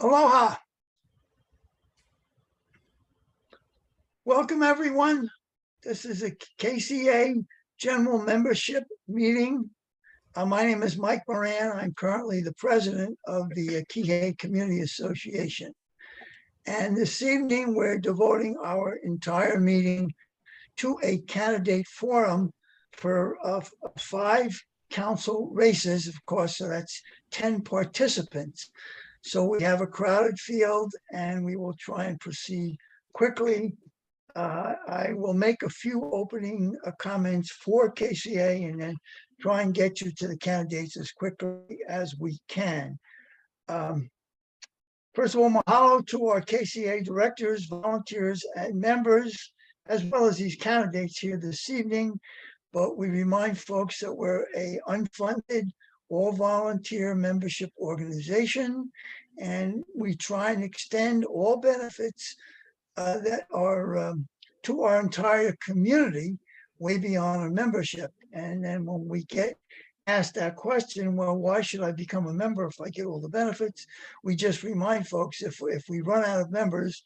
Aloha. Welcome, everyone. This is a KCA General Membership meeting. My name is Mike Moran. I'm currently the president of the KCA Community Association. And this evening, we're devoting our entire meeting to a candidate forum for 5 council races, of course, so that's 10 participants. So we have a crowded field and we will try and proceed quickly. I will make a few opening comments for KCA and then try and get you to the candidates as quickly as we can. First of all, mahalo to our KCA directors, volunteers, and members, as well as these candidates here this evening. But we remind folks that we're an unfunded, all-volunteer membership organization, and we try and extend all benefits that are to our entire community way beyond our membership. And then when we get asked that question, well, why should I become a member if I get all the benefits? We just remind folks if we run out of members,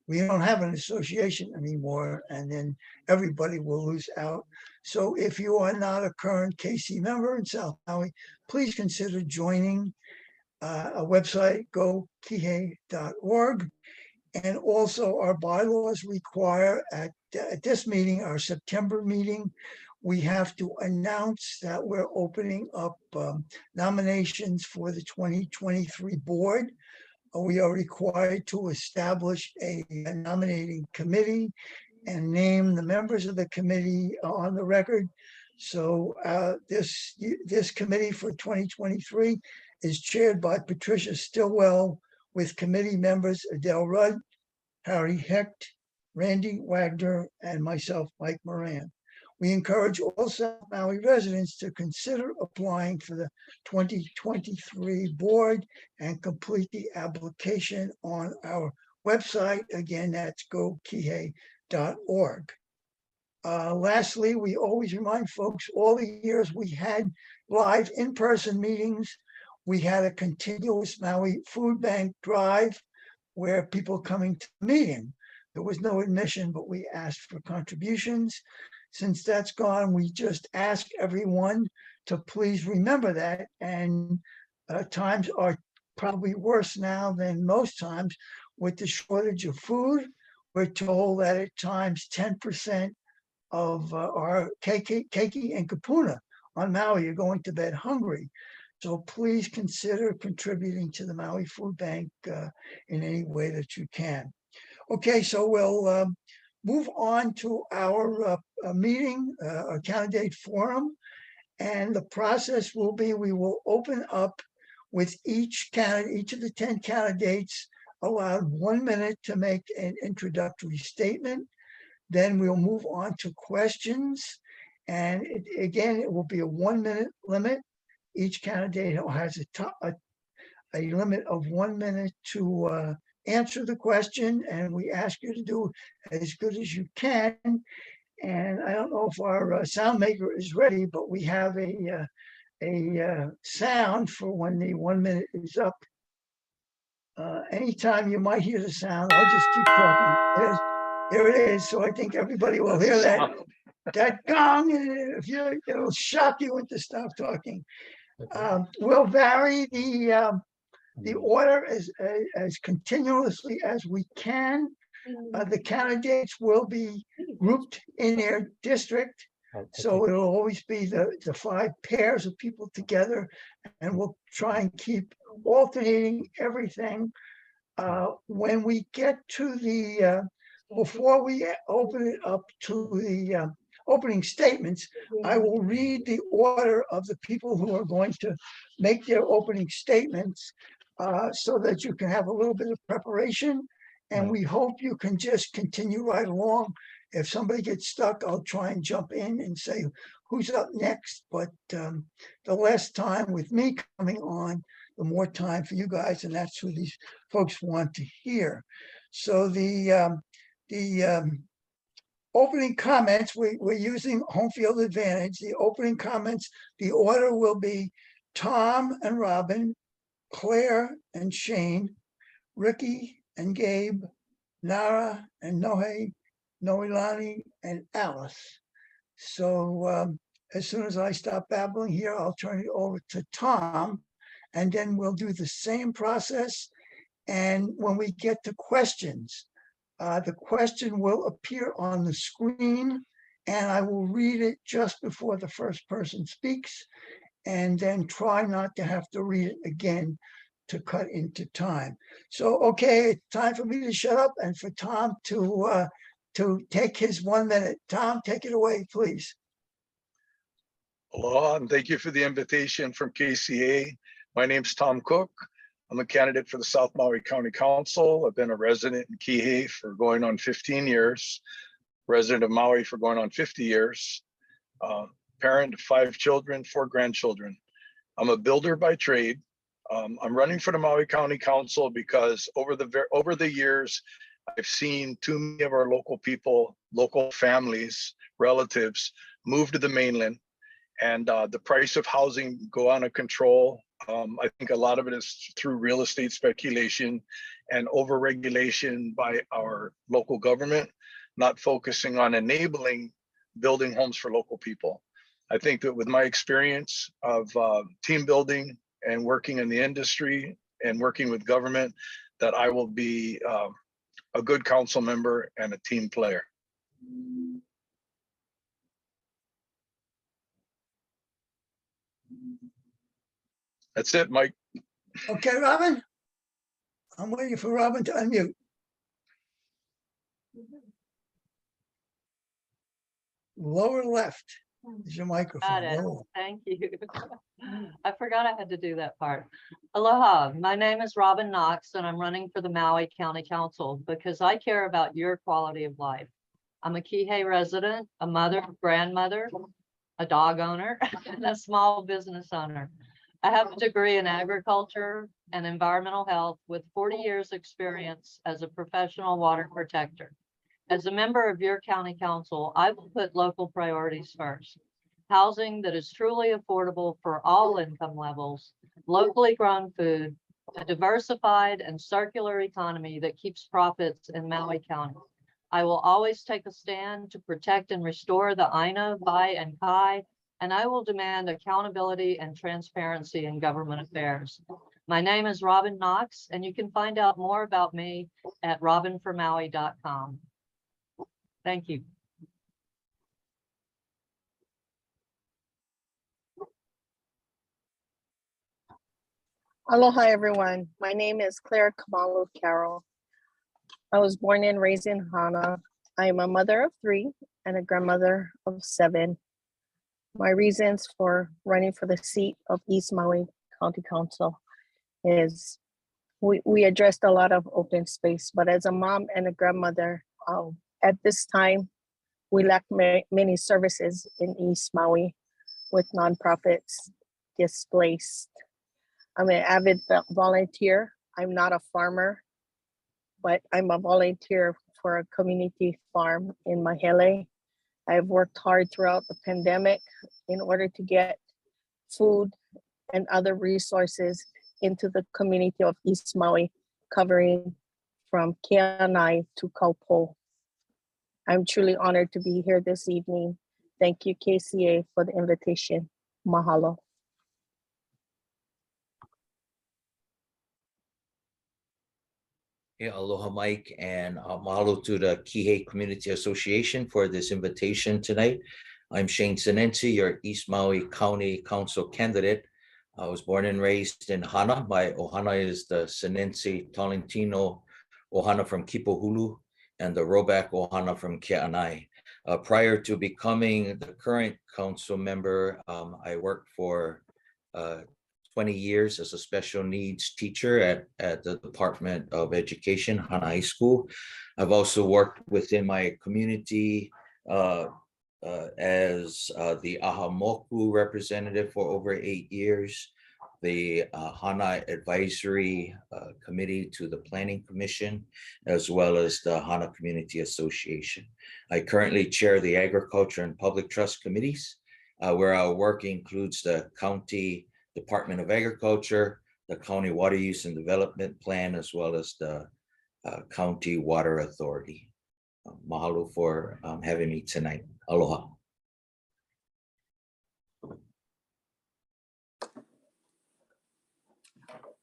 we don't have an association anymore, and then everybody will lose out. So if you are not a current KC member in South Maui, please consider joining a website, gokihei.org. And also our bylaws require at this meeting, our September meeting, we have to announce that we're opening up nominations for the 2023 board. We are required to establish a nominating committee and name the members of the committee on the record. So this committee for 2023 is chaired by Patricia Stillwell, with committee members Adele Rudd, Harry Hecht, Randy Wagner, and myself, Mike Moran. We encourage all South Maui residents to consider applying for the 2023 board and complete the application on our website. Again, that's gokihei.org. Lastly, we always remind folks, all the years we had live in-person meetings, we had a continuous Maui food bank drive where people coming to the meeting. There was no admission, but we asked for contributions. Since that's gone, we just ask everyone to please remember that. And times are probably worse now than most times with the shortage of food. We're told that at times 10% of our keiki and kapuna on Maui are going to bed hungry. So please consider contributing to the Maui Food Bank in any way that you can. Okay, so we'll move on to our meeting, our candidate forum. And the process will be, we will open up with each candidate, each of the 10 candidates allowed 1 minute to make an introductory statement. Then we'll move on to questions. And again, it will be a 1 minute limit. Each candidate has a limit of 1 minute to answer the question, and we ask you to do as good as you can. And I don't know if our sound maker is ready, but we have a sound for when the 1 minute is up. Anytime you might hear the sound, I'll just keep talking. There it is. So I think everybody will hear that. That gong, it'll shock you into stop talking. We'll vary the order as continuously as we can. The candidates will be grouped in their district. So it'll always be the 5 pairs of people together, and we'll try and keep alternating everything. When we get to the, before we open it up to the opening statements, I will read the order of the people who are going to make their opening statements so that you can have a little bit of preparation. And we hope you can just continue right along. If somebody gets stuck, I'll try and jump in and say who's up next. But the less time with me coming on, the more time for you guys, and that's who these folks want to hear. So the opening comments, we're using home field advantage. The opening comments, the order will be Tom and Robin, Claire and Shane, Ricky and Gabe, Nara and Noelani and Alice. So as soon as I stop babbling here, I'll turn it over to Tom, and then we'll do the same process. And when we get to questions, the question will appear on the screen, and I will read it just before the first person speaks, and then try not to have to read it again to cut into time. So, okay, it's time for me to shut up and for Tom to take his 1 minute. Tom, take it away, please. Aloha, and thank you for the invitation from KCA. My name's Tom Cook. I'm a candidate for the South Maui County Council. I've been a resident in Kihei for going on 15 years, resident of Maui for going on 50 years, parent of 5 children, 4 grandchildren. I'm a builder by trade. I'm running for the Maui County Council because over the years, I've seen too many of our local people, local families, relatives move to the mainland, and the price of housing go out of control. I think a lot of it is through real estate speculation and overregulation by our local government, not focusing on enabling building homes for local people. I think that with my experience of team building and working in the industry and working with government, that I will be a good council member and a team player. That's it, Mike. Okay, Robin? I'm waiting for Robin to unmute. Lower left is your microphone. Got it. Lower. Thank you. I forgot I had to do that part. Aloha, my name is Robin Knox, and I'm running for the Maui County Council because I care about your quality of life. I'm a Kihei resident, a mother, grandmother, a dog owner, and a small business owner. I have a degree in agriculture and environmental health with 40 years experience as a professional water protector. As a member of your county council, I will put local priorities first. Housing that is truly affordable for all income levels, locally grown food, a diversified and circular economy that keeps profits in Maui County. I will always take a stand to protect and restore the Aina, Vai, and Kai, and I will demand accountability and transparency in government affairs. My name is Robin Knox, and you can find out more about me at robinformaui.com. Thank you. Aloha, everyone. My name is Claire Kamalu Carroll. I was born and raised in Hana. I am a mother of 3 and a grandmother of 7. My reasons for running for the seat of East Maui County Council is we addressed a lot of open space, but as a mom and a grandmother, at this time, we lack many services in East Maui with nonprofits displaced. I'm an avid volunteer. I'm not a farmer, but I'm a volunteer for a community farm in Mahele. I've worked hard throughout the pandemic in order to get food and other resources into the community of East Maui, covering from Keanai to Kaupo. I'm truly honored to be here this evening. Thank you, KCA, for the invitation. Mahalo. Yeah, aloha, Mike, and mahalo to the Kihei Community Association for this invitation tonight. I'm Shane Sinensi, your East Maui County Council candidate. I was born and raised in Hana. My ohana is the Sinensi Tolentino ohana from Kipohulu and the Roback ohana from Keanai. Prior to becoming the current council member, I worked for 20 years as a special needs teacher at the Department of Education, Hana High School. I've also worked within my community as the Ahamoku representative for over 8 years, the Hana Advisory Committee to the Planning Commission, as well as the Hana Community Association. I currently chair the Agriculture and Public Trust Committees, where our work includes the County Department of Agriculture, the County Water Use and Development Plan, as well as the County Water Authority. Mahalo for having me tonight. Aloha.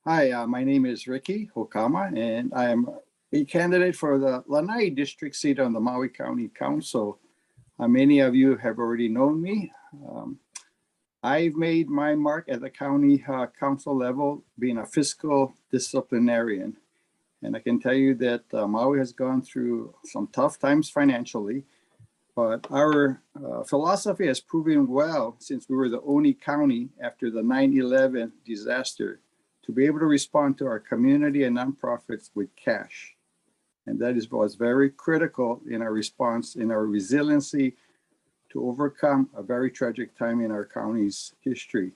Hi, my name is Ricky Hokama, and I am a candidate for the Lanai District seat on the Maui County Council. Many of you have already known me. I've made my mark at the county council level being a fiscal disciplinarian. And I can tell you that Maui has gone through some tough times financially, but our philosophy has proven well since we were the only county after the 9/11 disaster to be able to respond to our community and nonprofits with cash. And that was very critical in our response, in our resiliency to overcome a very tragic time in our county's history.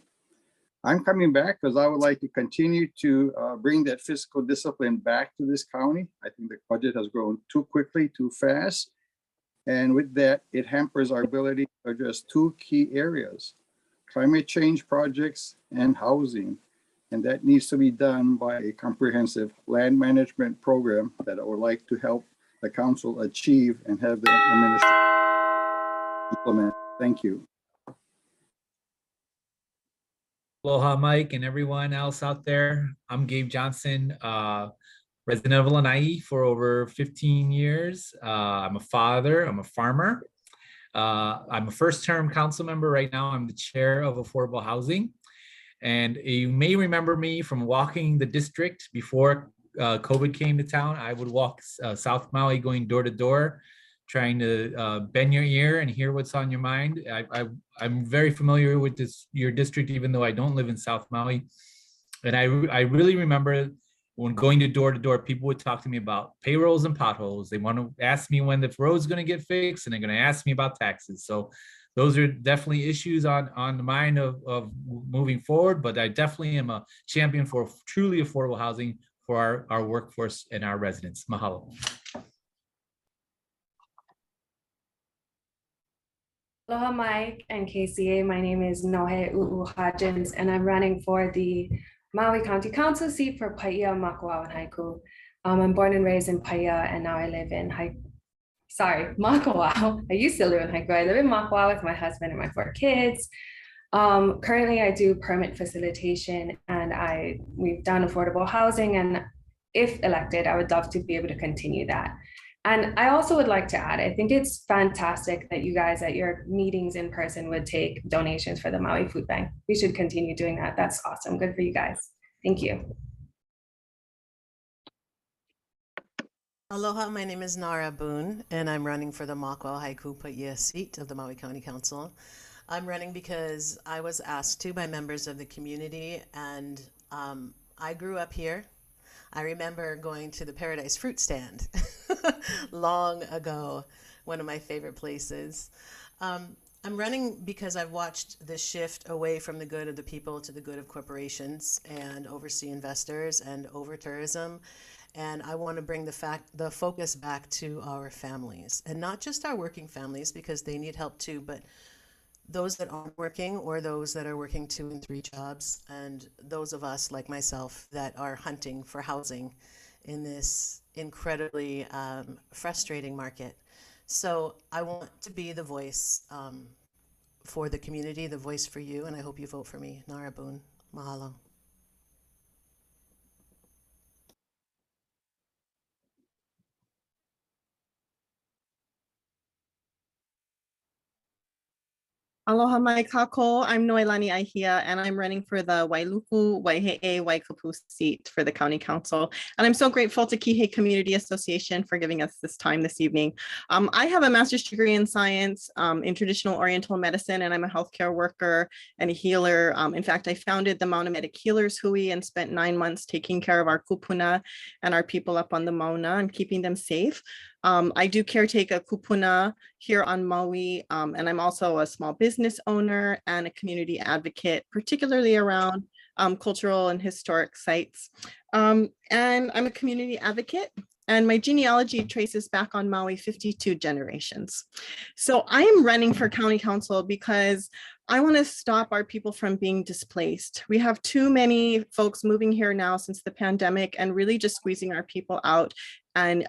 I'm coming back because I would like to continue to bring that fiscal discipline back to this county. I think the budget has grown too quickly, too fast. And with that, it hampers our ability to address two key areas: climate change projects and housing. And that needs to be done by a comprehensive land management program that I would like to help the council achieve and have the administration implement. Thank you. Aloha, Mike, and everyone else out there. I'm Gabe Johnson, resident of Lanai for over 15 years. I'm a father, I'm a farmer. I'm a first-term council member right now. I'm the chair of affordable housing. And you may remember me from walking the district before COVID came to town. I would walk South Maui going door to door, trying to bend your ear and hear what's on your mind. I'm very familiar with your district, even though I don't live in South Maui. And I really remember when going to door, people would talk to me about payrolls and potholes. They want to ask me when the road's going to get fixed, and they're going to ask me about taxes. So those are definitely issues on the mind of moving forward, but I definitely am a champion for truly affordable housing for our workforce and our residents. Mahalo. Aloha, Mike and KCA. My name is Nohe U'u Hodgins, and I'm running for the Maui County Council seat for Paia, Makawao, and Haiku. I'm born and raised in Paia, and now I live in Makawao. I used to live in Haiku. I live in Makawao with my husband and my 4 kids. Currently, I do permit facilitation, and we've done affordable housing. And if elected, I would love to be able to continue that. And I also would like to add, I think it's fantastic that you guys at your meetings in person would take donations for the Maui Food Bank. We should continue doing that. That's awesome. Good for you guys. Thank you. Aloha, my name is Nara Boone, and I'm running for the Makawao Haiku Paia seat of the Maui County Council. I'm running because I was asked to by members of the community, and I grew up here. I remember going to the Paradise Fruit Stand long ago, one of my favorite places. I'm running because I've watched the shift away from the good of the people to the good of corporations and overseas investors and over tourism. And I want to bring the focus back to our families, and not just our working families, because they need help too, but those that aren't working, or those that are working 2 and 3 jobs, and those of us like myself that are hunting for housing in this incredibly frustrating market. So I want to be the voice for the community, the voice for you, and I hope you vote for me. Nara Boone. Mahalo. Aloha mai kako. I'm Noelani Aihia, and I'm running for the Wailuku, Waihe'e, Waikapu seat for the County Council. And I'm so grateful to Kihei Community Association for giving us this time this evening. I have a master's degree in science, in traditional Oriental medicine, and I'm a healthcare worker and a healer. In fact, I founded the Mauna Medic Healers Hui and spent 9 months taking care of our kupuna and our people up on the Mauna and keeping them safe. I do caretake a kupuna here on Maui, and I'm also a small business owner and a community advocate, particularly around cultural and historic sites. And I'm a community advocate, and my genealogy traces back on Maui 52 generations. So I am running for county council because I want to stop our people from being displaced. We have too many folks moving here now since the pandemic and really just squeezing our people out and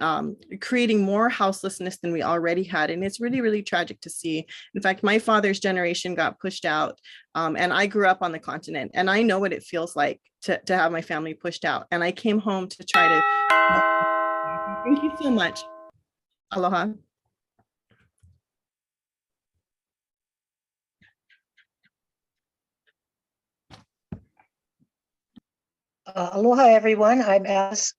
creating more houselessness than we already had. And it's really, really tragic to see. In fact, my father's generation got pushed out and I grew up on the continent and I know what it feels like to have my family pushed out. And I came home to try to, thank you so much. Aloha. Aloha, everyone. I'm Alice,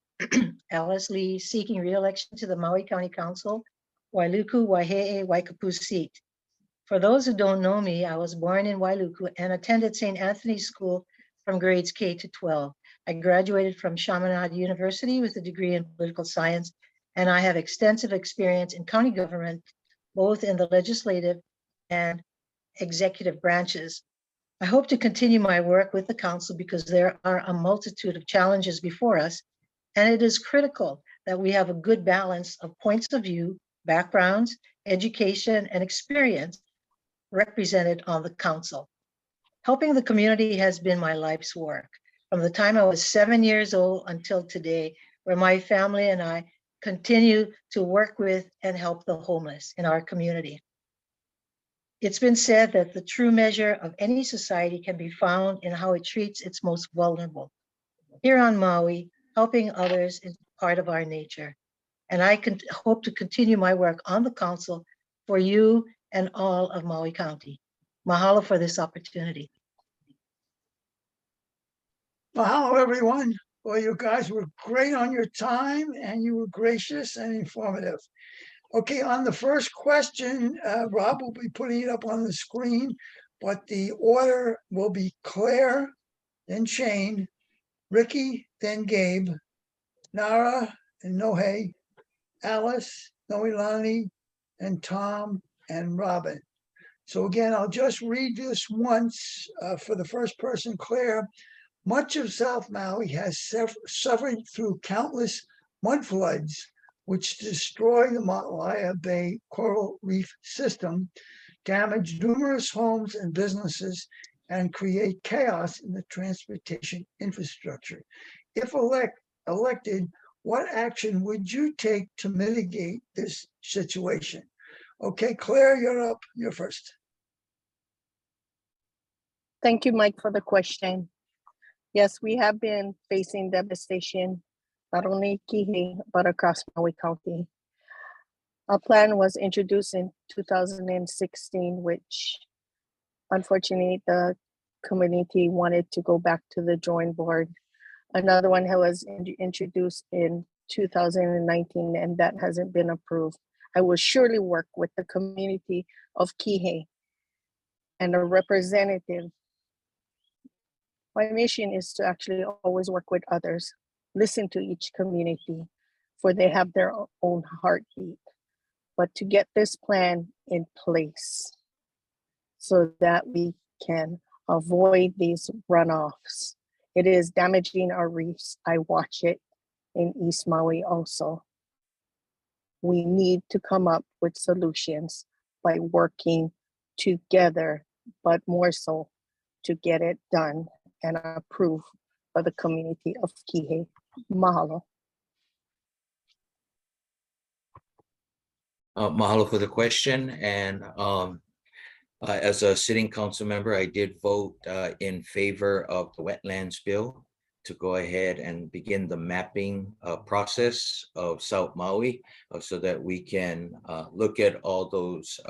Alice Lee, seeking re-election to the Maui County Council, Wailuku, Waihe'e, Waikapu seat. For those who don't know me, I was born in Wailuku and attended St. Anthony's School from grades K to 12. I graduated from Chaminade University with a degree in political science, and I have extensive experience in county government, both in the legislative and executive branches. I hope to continue my work with the council because there are a multitude of challenges before us, and it is critical that we have a good balance of points of view, backgrounds, education, and experience represented on the council. Helping the community has been my life's work from the time I was 7 years old until today, where my family and I continue to work with and help the homeless in our community. It's been said that the true measure of any society can be found in how it treats its most vulnerable. Here on Maui, helping others is part of our nature. And I can hope to continue my work on the council for you and all of Maui County. Mahalo for this opportunity. Mahalo, everyone. Well, you guys were great on your time and you were gracious and informative. Okay, on the first question, Rob will be putting it up on the screen, but the order will be Claire, then Shane, Ricky, then Gabe, Nara and Nohe, Alice, Noelani, and Tom and Robin. So again, I'll just read this once for the first person, Claire. Much of South Maui has suffered through countless mud floods, which destroy the Maalaea Bay coral reef system, damage numerous homes and businesses, and create chaos in the transportation infrastructure. If elected, what action would you take to mitigate this situation? Okay, Claire, you're up. You're first. Thank you, Mike, for the question. Yes, we have been facing devastation, not only Kihei, but across Maui County. A plan was introduced in 2016, which unfortunately the community wanted to go back to the drawing board. Another one was introduced in 2019, and that hasn't been approved. I will surely work with the community of Kihei and a representative. My mission is to actually always work with others, listen to each community, for they have their own heartbeat. But to get this plan in place so that we can avoid these runoffs. It is damaging our reefs. I watch it in East Maui also. We need to come up with solutions by working together, but more so to get it done and approved by the community of Kihei. Mahalo. Mahalo for the question. And as a sitting council member, I did vote in favor of the wetlands bill to go ahead and begin the mapping process of South Maui so that we can look at all those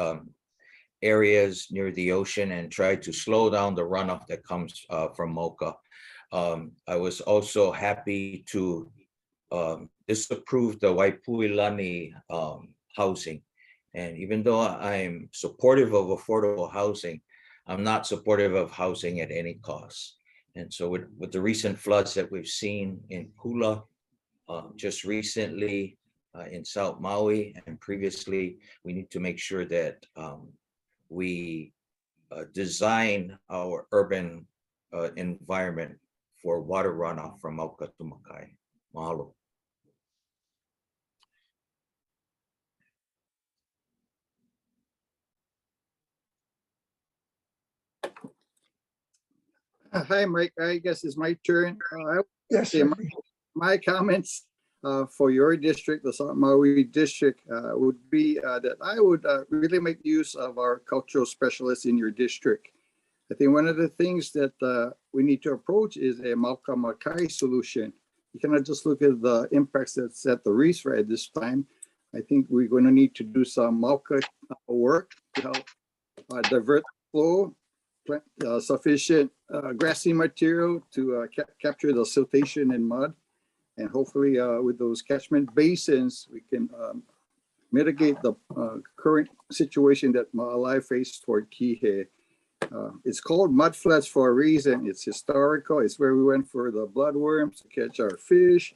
areas near the ocean and try to slow down the runoff that comes from Mocha. I was also happy to disapprove the Waipuilani housing. And even though I'm supportive of affordable housing, I'm not supportive of housing at any cost. And so with the recent floods that we've seen in Kula, just recently in South Maui and previously, we need to make sure that we design our urban environment for water runoff from Mauka to Makai. Mahalo. Hi, Mike. I guess it's my turn. Yes, Yeah, Ricky. my comments for your district, the South Maui district, would be that I would really make use of our cultural specialists in your district. I think one of the things that we need to approach is a Mauka Makai solution. You cannot just look at the impacts that's at the reefs right at this time. I think we're going to need to do some Mauka work to help divert flow, sufficient grassy material to capture the siltation and mud. And hopefully with those catchment basins, we can mitigate the current situation that Ma'alai faced toward Kihei. It's called mud floods for a reason. It's historical. It's where we went for the bloodworms to catch our fish.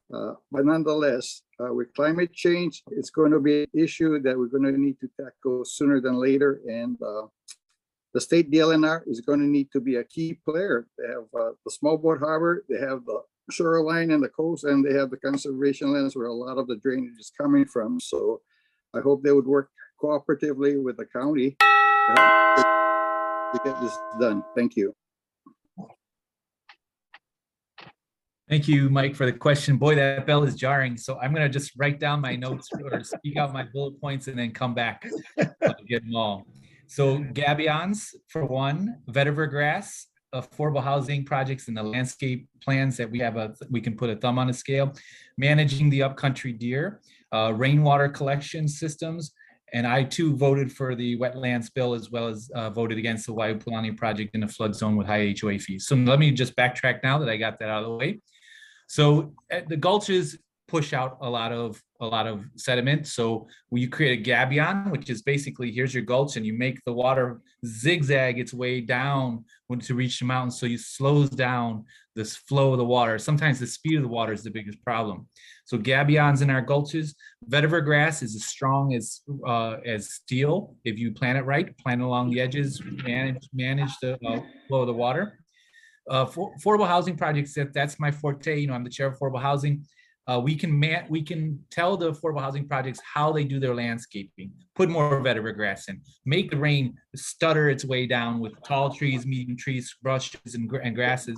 But nonetheless, with climate change, it's going to be an issue that we're going to need to tackle sooner than later. And the state DLNR is going to need to be a key player. They have the small boat harbor, they have the shoreline and the coast, and they have the conservation lands where a lot of the drainage is coming from. So I hope they would work cooperatively with the county to get this done. Thank you. Thank you, Mike, for the question. Boy, that bell is jarring. So I'm going to just write down my notes or speak out my bullet points and then come back to get them all. So gabions, for one, vetiver grass, affordable housing projects and the landscape plans that we have, we can put a thumb on a scale, managing the upcountry deer, rainwater collection systems, and I too voted for the wetlands bill as well as voted against the Waiupulani project in a flood zone with high HOA fees. So let me just backtrack now that I got that out of the way. So the gulches push out a lot of sediment. So when you create a gabion, which is basically here's your gulch, and you make the water zigzag its way down to reach the mountain, so you slows down this flow of the water. Sometimes the speed of the water is the biggest problem. So gabions in our gulches. Vetiver grass is as strong as steel if you plant it right. Plant along the edges, manage the flow of the water. For affordable housing projects, that's my forte. You know, I'm the chair of affordable housing. We can tell the affordable housing projects how they do their landscaping. Put more vetiver grass in. Make the rain stutter its way down with tall trees, medium trees, brushes, and grasses,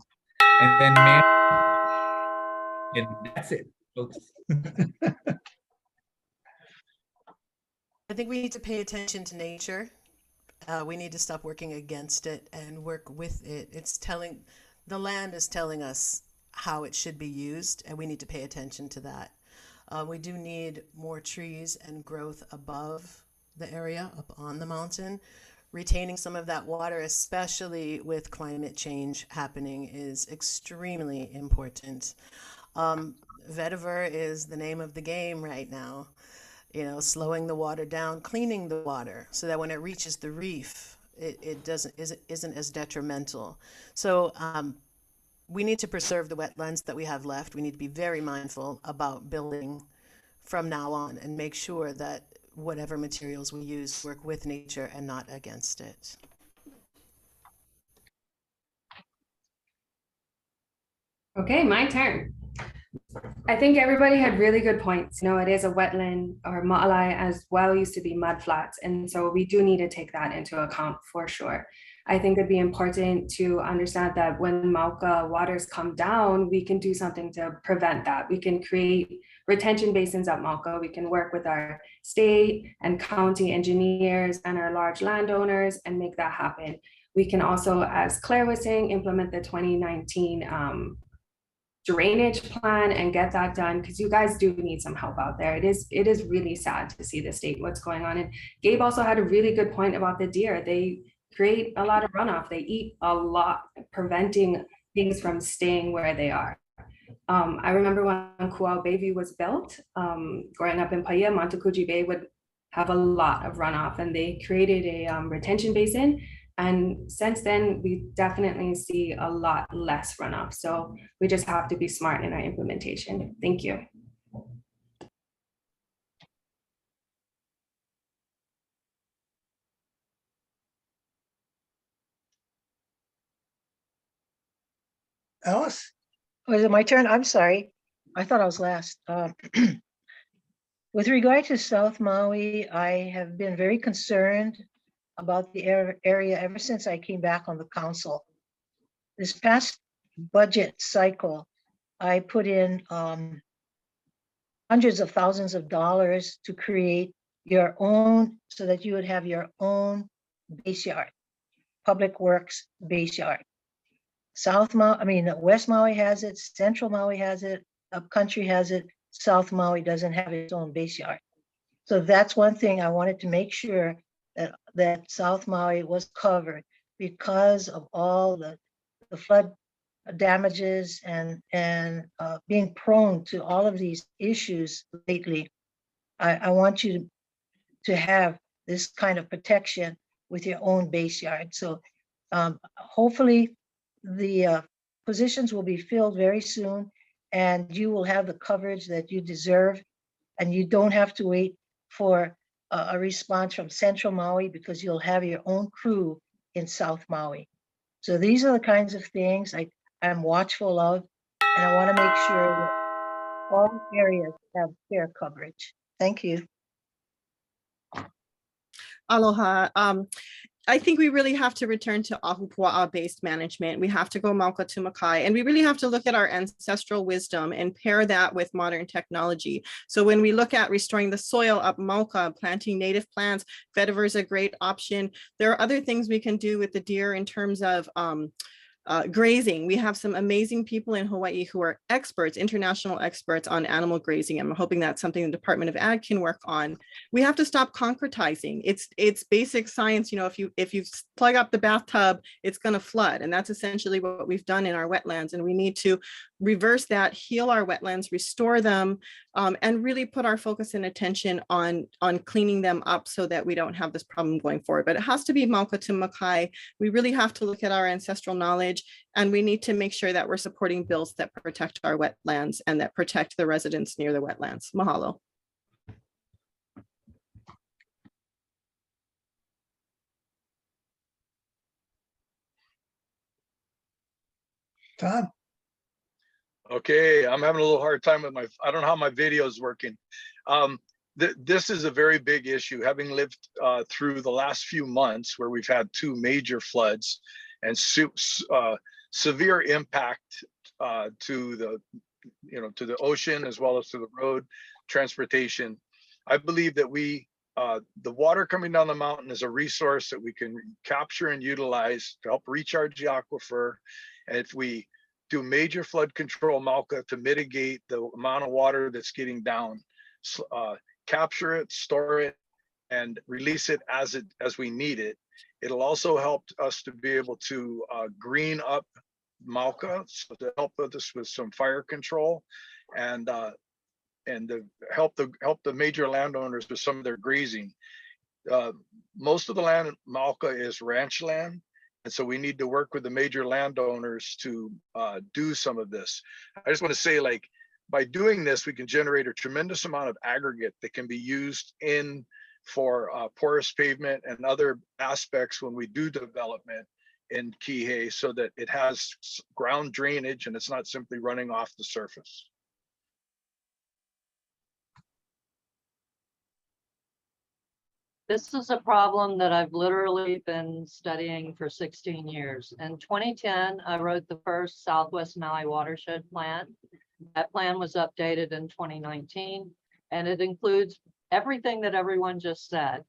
and then and that's it, folks. I think we need to pay attention to nature. We need to stop working against it and work with it. The land is telling us how it should be used, and we need to pay attention to that. We do need more trees and growth above the area, up on the mountain. Retaining some of that water, especially with climate change happening, is extremely important. Vetiver is the name of the game right now. You know, slowing the water down, cleaning the water so that when it reaches the reef, it isn't as detrimental. So we need to preserve the wetlands that we have left. We need to be very mindful about building from now on and make sure that whatever materials we use work with nature and not against it. Okay, my turn. I think everybody had really good points. You know, it is a wetland, or Ma'alai as well used to be mud flats. And so we do need to take that into account for sure. I think it'd be important to understand that when Mauka waters come down, we can do something to prevent that. We can create retention basins at Mauka. We can work with our state and county engineers and our large landowners and make that happen. We can also, as Claire was saying, implement the 2019 drainage plan and get that done, because you guys do need some help out there. It is really sad to see the state what's going on. And Gabe also had a really good point about the deer. They create a lot of runoff. They eat a lot, preventing things from staying where they are. I remember when Kuau Baby was built, growing up in Paia, Montecuji Bay would have a lot of runoff, and they created a retention basin. And since then, we definitely see a lot less runoff. So we just have to be smart in our implementation. Thank you. Alice? Oh, is it my turn? I'm sorry. I thought I was last. With regard to South Maui, I have been very concerned about the area ever since I came back on the council. This past budget cycle, I put in hundreds of thousands of dollars to create your own, so that you would have your own base yard, public works base yard. West Maui has it, Central Maui has it, Upcountry has it, South Maui doesn't have its own base yard. So that's one thing I wanted to make sure that South Maui was covered, because of all the flood damages and being prone to all of these issues lately. I want you to have this kind of protection with your own base yard. So hopefully the positions will be filled very soon, and you will have the coverage that you deserve, and you don't have to wait for a response from Central Maui, because you'll have your own crew in South Maui. So these are the kinds of things I'm watchful of, and I want to make sure that all areas have fair coverage. Thank you. Aloha. I think we really have to return to ahupua'a-based management. We have to go Mauka to Makai, and we really have to look at our ancestral wisdom and pair that with modern technology. So when we look at restoring the soil up Mauka, planting native plants, vetiver is a great option. There are other things we can do with the deer in terms of grazing. We have some amazing people in Hawaii who are experts, international experts on animal grazing. I'm hoping that's something the Department of Ag can work on. We have to stop concretizing. It's basic science. You know, if you plug up the bathtub, it's going to flood, and that's essentially what we've done in our wetlands. And we need to reverse that, heal our wetlands, restore them, and really put our focus and attention on cleaning them up so that we don't have this problem going forward. But it has to be Mauka to Makai. We really have to look at our ancestral knowledge, and we need to make sure that we're supporting bills that protect our wetlands and that protect the residents near the wetlands. Mahalo. Tom? Okay, I'm having a little hard time with I don't know how my video is working. This is a very big issue, having lived through the last few months where we've had 2 major floods and severe impact to the ocean, as well as to the road transportation. I believe that the water coming down the mountain is a resource that we can capture and utilize to help recharge the aquifer. And if we do major flood control Mauka to mitigate the amount of water that's getting down, capture it, store it, and release it as we need it. It'll also help us to be able to green up Mauka, so to help us with some fire control, and to help the major landowners with some of their grazing. Most of the land in Mauka is ranch land, and so we need to work with the major landowners to do some of this. I just want to say, like, by doing this, we can generate a tremendous amount of aggregate that can be used for porous pavement and other aspects when we do development in Kihei, so that it has ground drainage and it's not simply running off the surface. This is a problem that I've literally been studying for 16 years. In 2010, I wrote the first Southwest Maui watershed plan. That plan was updated in 2019, and it includes everything that everyone just said.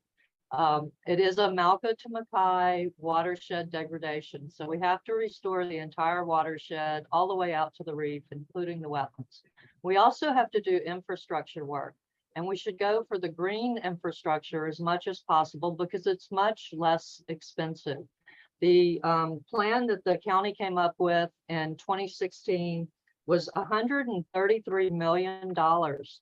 It is a Mauka to Makai watershed degradation. So we have to restore the entire watershed all the way out to the reef, including the wetlands. We also have to do infrastructure work. And we should go for the green infrastructure as much as possible because it's much less expensive. The plan that the county came up with in 2016 was $133 million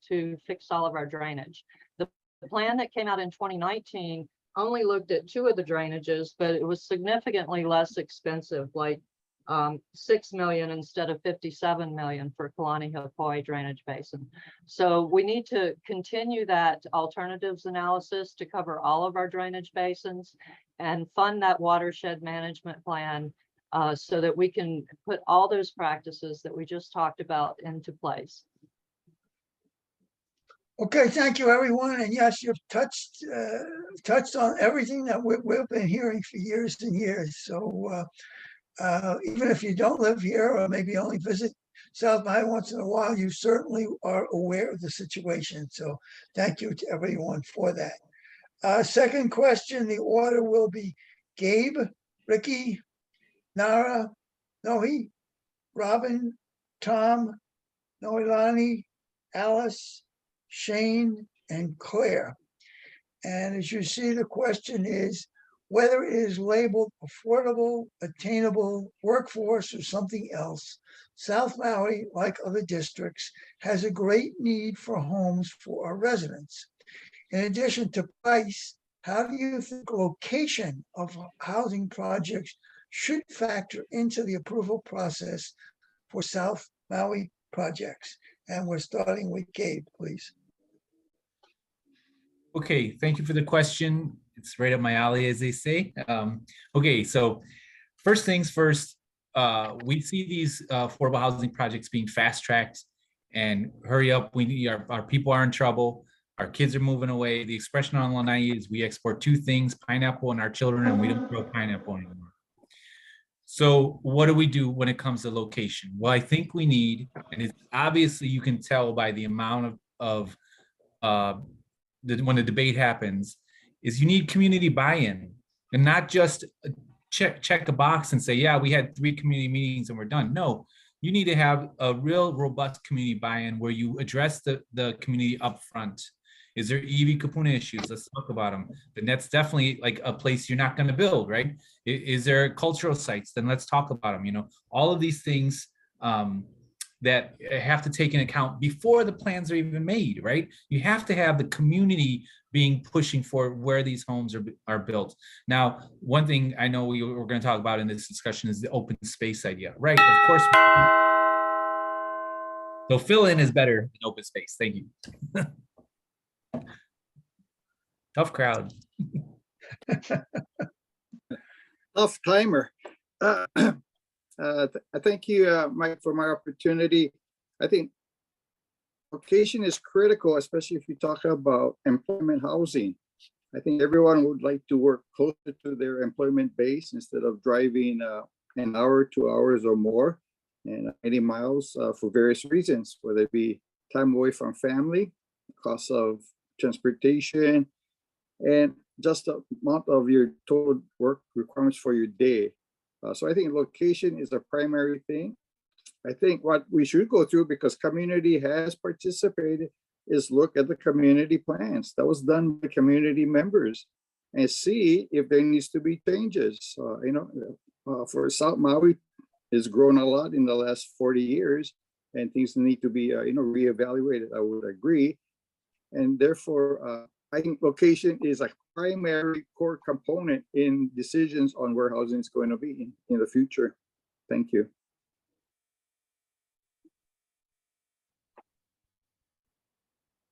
to fix all of our drainage. The plan that came out in 2019 only looked at 2 of the drainages, but it was significantly less expensive, like 6 million instead of 57 million for Kalani Haupo'i drainage basin. So we need to continue that alternatives analysis to cover all of our drainage basins and fund that watershed management plan so that we can put all those practices that we just talked about into place. Okay, thank you, everyone. And yes, you've touched on everything that we've been hearing for years and years. So Even if you don't live here or maybe only visit South Maui once in a while, you certainly are aware of the situation. So thank you to everyone for that. Second question, the order will be Gabe, Ricky, Nara, Nohi, Robin, Tom, Noelani, Alice, Shane, and Claire. And as you see, the question is whether it is labeled affordable, attainable, workforce, or something else. South Maui, like other districts, has a great need for homes for our residents. In addition to price, how do you think location of housing projects should factor into the approval process for South Maui projects? And we're starting with Gabe, please. Okay, thank you for the question. It's right up my alley, as they say. Okay, so first things first, we see these affordable housing projects being fast-tracked and hurry up. We need our people are in trouble. Our kids are moving away. The expression on Lanai is we export two things, pineapple and our children, and we don't grow pineapple anymore. So what do we do when it comes to location? Well, I think we need, and it's obviously you can tell by the amount of when the debate happens, is you need community buy-in and not just check a box and say, yeah, we had 3 community meetings and we're done. No, you need to have a real robust community buy-in where you address the community up front. Is there EV Kapuna issues? Let's talk about them. Then that's definitely like a place you're not going to build, right? Is there cultural sites? Then let's talk about them. You know, all of these things that have to take into account before the plans are even made, right? You have to have the community being pushing for where these homes are built. Now, one thing I know we're going to talk about in this discussion is the open space idea, right? Of course. So fill in is better than open space. Thank you. Tough crowd. Tough timer. Thank you, Mike, for my opportunity. I think location is critical, especially if you talk about employment housing. I think everyone would like to work closer to their employment base instead of driving an hour, 2 hours or more, and many miles for various reasons, whether it be time away from family, cost of transportation, and just the amount of your total work requirements for your day. So I think location is a primary thing. I think what we should go through, because community has participated, is look at the community plans that was done by community members and see if there needs to be changes. For South Maui, it's grown a lot in the last 40 years, and things need to be reevaluated. I would agree, and therefore I think location is a primary core component in decisions on where housing is going to be in the future. Thank you.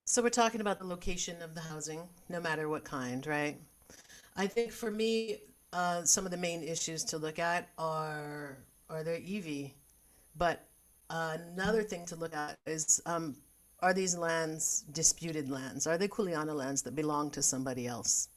So we're talking about the location of the housing, no matter what kind, right? I think for me, some of the main issues to look at are their EV, but another thing to look at is are these lands disputed lands? Are they Kuleana lands that belong to somebody else?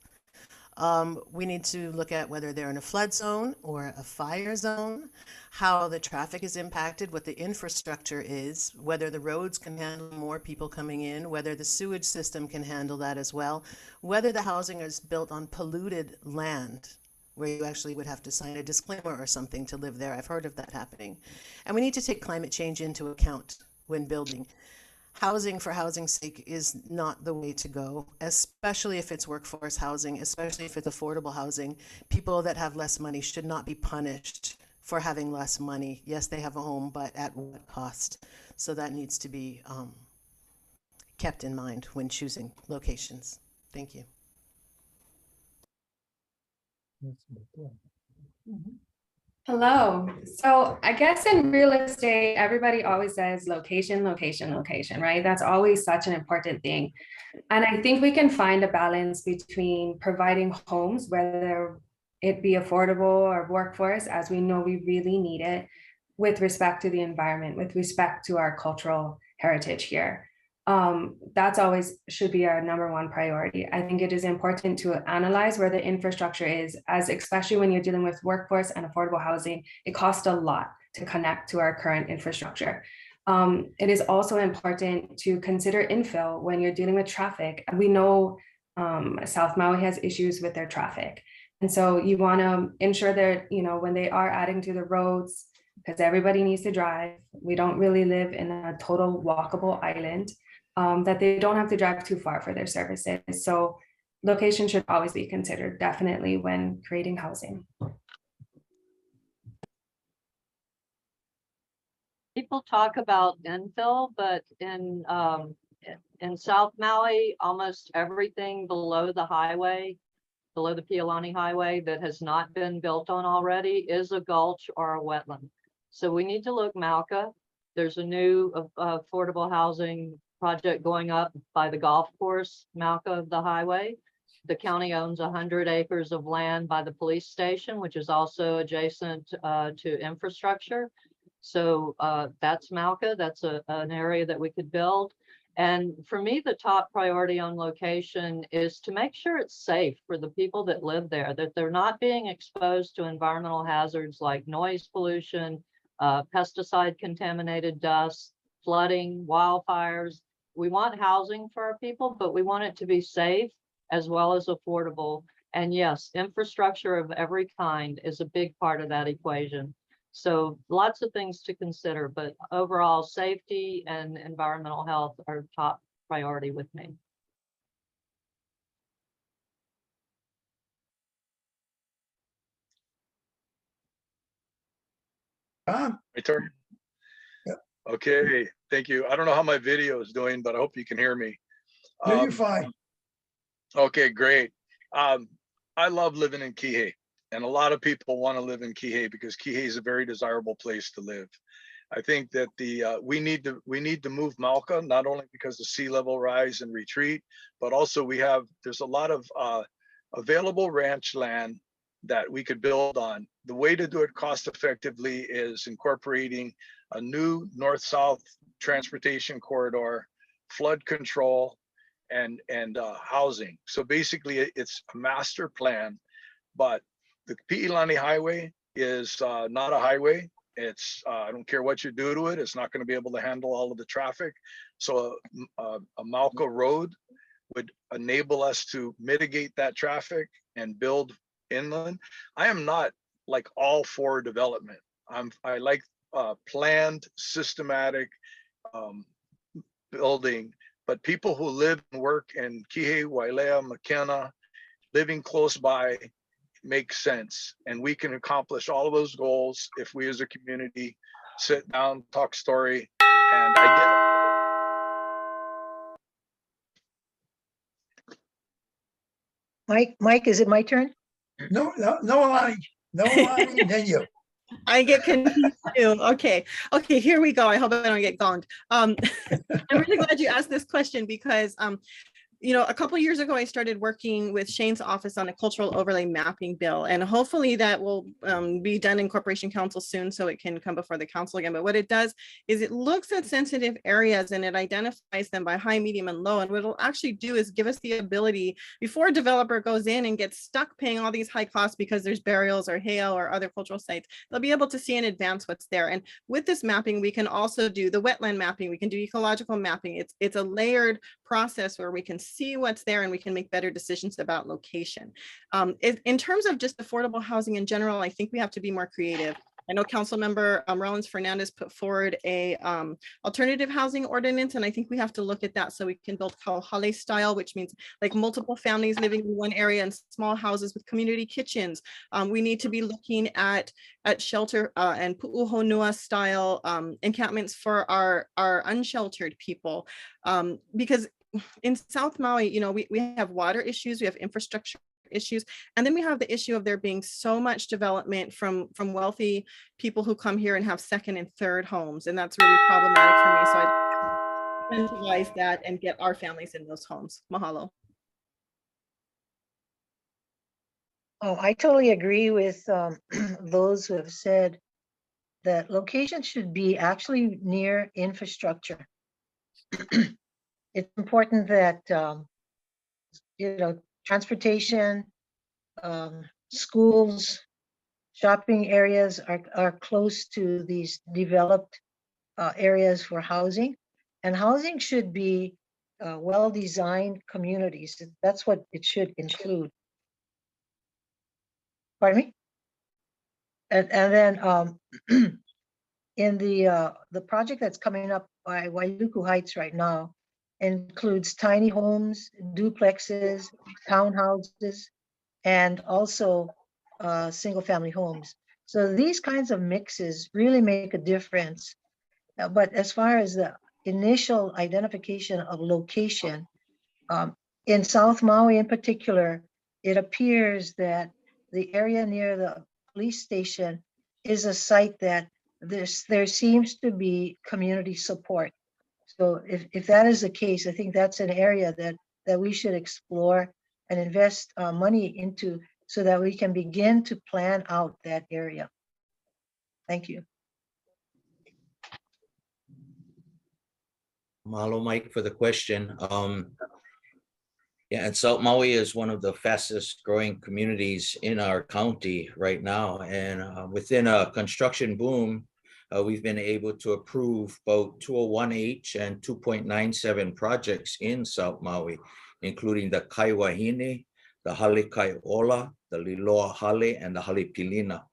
We need to look at whether they're in a flood zone or a fire zone, how the traffic is impacted, what the infrastructure is, whether the roads can handle more people coming in, whether the sewage system can handle that as well, whether the housing is built on polluted land, where you actually would have to sign a disclaimer or something to live there. I've heard of that happening. And we need to take climate change into account when building. Housing for housing's sake is not the way to go, especially if it's workforce housing, especially if it's affordable housing. People that have less money should not be punished for having less money. Yes, they have a home, but at what cost? So that needs to be kept in mind when choosing locations. Thank you. Hello. So I guess in real estate, everybody always says location, location, location, right? That's always such an important thing. And I think we can find a balance between providing homes, whether it be affordable or workforce, as we know we really need it, with respect to the environment, with respect to our cultural heritage here. That's always should be our number one priority. I think it is important to analyze where the infrastructure is, as especially when you're dealing with workforce and affordable housing, it costs a lot to connect to our current infrastructure. It is also important to consider infill when you're dealing with traffic. We know South Maui has issues with their traffic. And so you want to ensure that, when they are adding to the roads, because everybody needs to drive, we don't really live in a total walkable island, that they don't have to drive too far for their services. So location should always be considered, definitely, when creating housing. People talk about infill, but in South Maui, almost everything below the highway, below the Pialani Highway that has not been built on already is a gulch or a wetland. So we need to look Mauka. There's a new affordable housing project going up by the golf course, Mauka of the highway. The county owns 100 acres of land by the police station, which is also adjacent to infrastructure. So that's Mauka. That's an area that we could build. And for me, the top priority on location is to make sure it's safe for the people that live there, that they're not being exposed to environmental hazards like noise pollution, pesticide contaminated dust, flooding, wildfires. We want housing for our people, but we want it to be safe as well as affordable. And yes, infrastructure of every kind is a big part of that equation. So lots of things to consider, but overall safety and environmental health are top priority with me. Tom? My turn. Yep. Okay, thank you. I don't know how my video is doing, but I hope you can hear me. No, you're fine. Okay, great. I love living in Kihei, and a lot of people want to live in Kihei because Kihei is a very desirable place to live. I think that we need to move Mauka, not only because of sea level rise and retreat, but also there's a lot of available ranch land that we could build on. The way to do it cost effectively is incorporating a new north-south transportation corridor, flood control, and housing. So basically it's a master plan, but the Pi'ilani Highway is not a highway. It's I don't care what you do to it, it's not going to be able to handle all of the traffic. So a Mauka road would enable us to mitigate that traffic and build inland. I am not like all for development. I like planned, systematic building, but people who live and work in Kihei, Wailea, McKenna, living close by makes sense. And we can accomplish all of those goals if we as a community sit down, talk story, and identify. Mike, is it my turn? No, Alani, then you. I get confused too. Okay, here we go. I hope I don't get gonged. I'm really glad you asked this question because a couple of years ago, I started working with Shane's office on a cultural overlay mapping bill, and hopefully that will be done in Corporation Council soon so it can come before the council again. But what it does is it looks at sensitive areas and it identifies them by high, medium, and low. And what it'll actually do is give us the ability, before a developer goes in and gets stuck paying all these high costs because there's burials or hail or other cultural sites, they'll be able to see in advance what's there. And with this mapping, we can also do the wetland mapping, we can do ecological mapping. It's a layered process where we can see what's there and we can make better decisions about location. In terms of just affordable housing in general, I think we have to be more creative. I know Councilmember Rollins Fernandez put forward a alternative housing ordinance, and I think we have to look at that so we can build Kauhale style, which means like multiple families living in one area and small houses with community kitchens. We need to be looking at shelter and pu'uhonua style encampments for our unsheltered people, because in South Maui, we have water issues, we have infrastructure issues, and then we have the issue of there being so much development from wealthy people who come here and have second and third homes, and that's really problematic for me. So I incentivize that and get our families in those homes. Mahalo. Oh, I totally agree with those who have said that location should be actually near infrastructure. it's important that, transportation, schools, shopping areas are close to these developed areas for housing. And housing should be well-designed communities. That's what it should include. Pardon me? And then in the project that's coming up by Wailuku Heights right now includes tiny homes, duplexes, townhouses, and also single-family homes. So these kinds of mixes really make a difference. But as far as the initial identification of location, in South Maui in particular, it appears that the area near the police station is a site that there seems to be community support. So if that is the case, I think that's an area that we should explore and invest money into so that we can begin to plan out that area. Thank you. Mahalo, Mike, for the question. Yeah, and South Maui is one of the fastest growing communities in our county right now. And within a construction boom, we've been able to approve both 201H and 2.97 projects in South Maui, including the Kaiwahine, the Hale Kaiola, the Liloa Hale, and the Hale Pilina,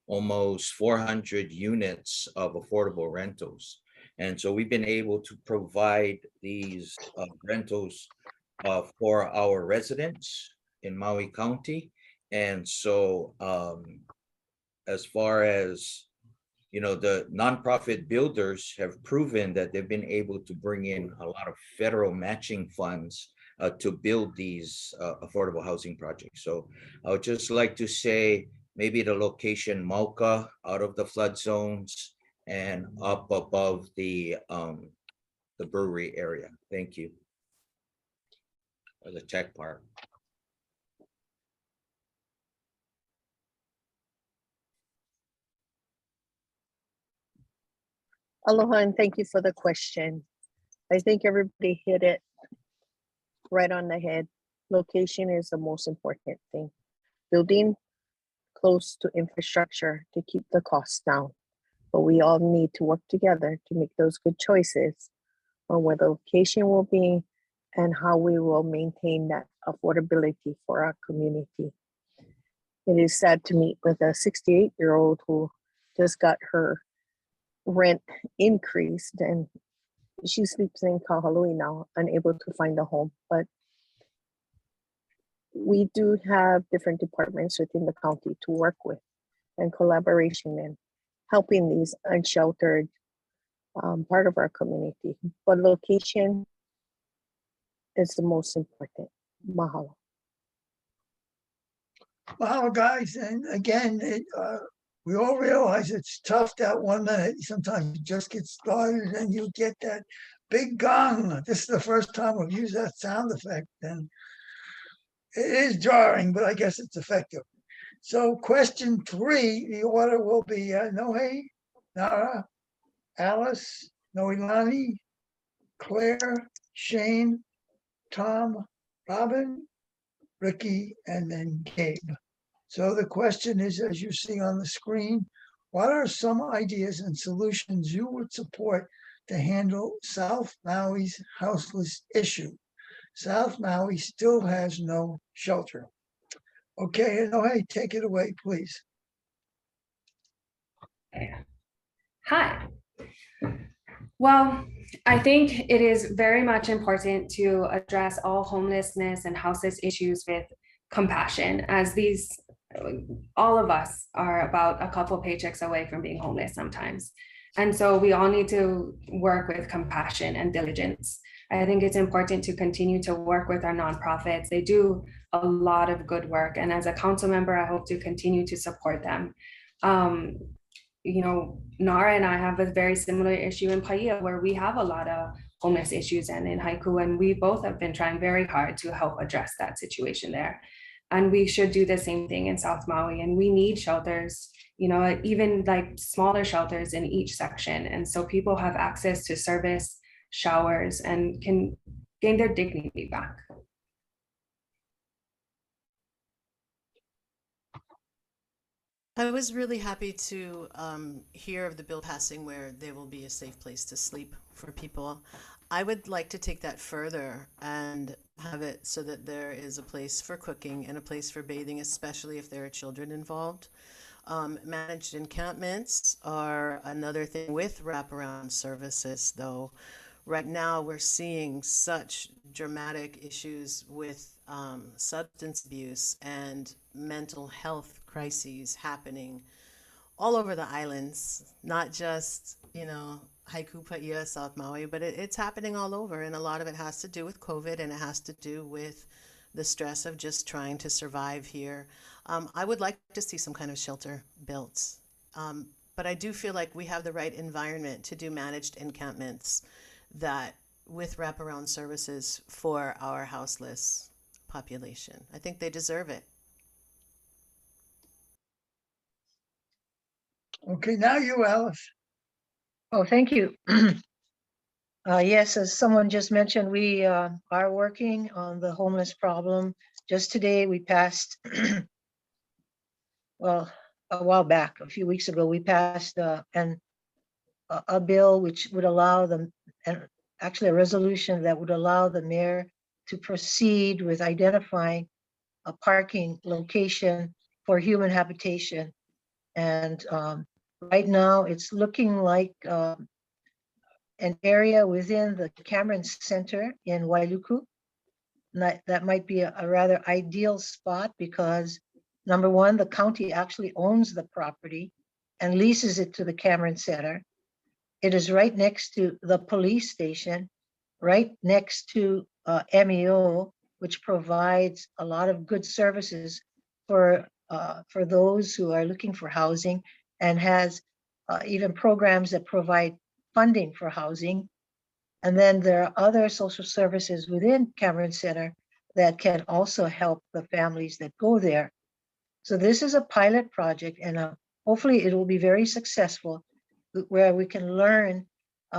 almost 400 units of affordable rentals. And so we've been able to provide these rentals for our residents in Maui County. And so as far as, the nonprofit builders have proven that they've been able to bring in a lot of federal matching funds to build these affordable housing projects. So I would just like to say maybe the location Mauka, out of the flood zones and up above the brewery area. Thank you. Or the tech park. Aloha, and thank you for the question. I think everybody hit it right on the head. Location is the most important thing. Building close to infrastructure to keep the costs down. But we all need to work together to make those good choices on where the location will be and how we will maintain that affordability for our community. It is sad to meet with a 68-year-old who just got her rent increased and she sleeps in Kahului now, unable to find a home. But we do have different departments within the county to work with and collaboration and helping these unsheltered part of our community. But location is the most important. Mahalo. Wow, guys, and again, we all realize it's tough that 1 minute. Sometimes you just get started and you get that big gong. This is the first time we've used that sound effect, and it is jarring, but I guess it's effective. So question 3, the order will be Nohe, Nara, Alice, Noelani, Claire, Shane, Tom, Robin, Ricky, and then Gabe. So the question is, as you see on the screen, what are some ideas and solutions you would support to handle South Maui's houseless issue? South Maui still has no shelter. Okay, hey, take it away, please. Hi. Well, I think it is very much important to address all homelessness and houseless issues with compassion, as all of us are about a couple paychecks away from being homeless sometimes. And so we all need to work with compassion and diligence. I think it's important to continue to work with our nonprofits. They do a lot of good work. And as a council member, I hope to continue to support them. Nara and I have a very similar issue in Paia, where we have a lot of homeless issues, and in Haiku, and we both have been trying very hard to help address that situation there. And we should do the same thing in South Maui, and we need shelters, even like smaller shelters in each section. And so people have access to service, showers, and can gain their dignity back. I was really happy to hear of the bill passing where there will be a safe place to sleep for people. I would like to take that further and have it so that there is a place for cooking and a place for bathing, especially if there are children involved. Managed encampments are another thing with wraparound services, though. Right now, we're seeing such dramatic issues with substance abuse and mental health crises happening all over the islands, not just, Haiku Paia, South Maui, but it's happening all over. And a lot of it has to do with COVID, and it has to do with the stress of just trying to survive here. I would like to see some kind of shelter built. But I do feel like we have the right environment to do managed encampments that with wraparound services for our houseless population. I think they deserve it. Okay, now you, Alice. Oh, thank you. Yes, as someone just mentioned, we are working on the homeless problem. Just today, we passed, well, a while back, a few weeks ago, we passed a bill which would allow them, and actually a resolution that would allow the mayor to proceed with identifying a parking location for human habitation. And right now, it's looking like an area within the Cameron Center in Wailuku. That might be a rather ideal spot because, number one, the county actually owns the property and leases it to the Cameron Center. It is right next to the police station, right next to MEO, which provides a lot of good services for those who are looking for housing, and has even programs that provide funding for housing. And then there are other social services within Cameron Center that can also help the families that go there. So this is a pilot project, and hopefully it will be very successful, where we can learn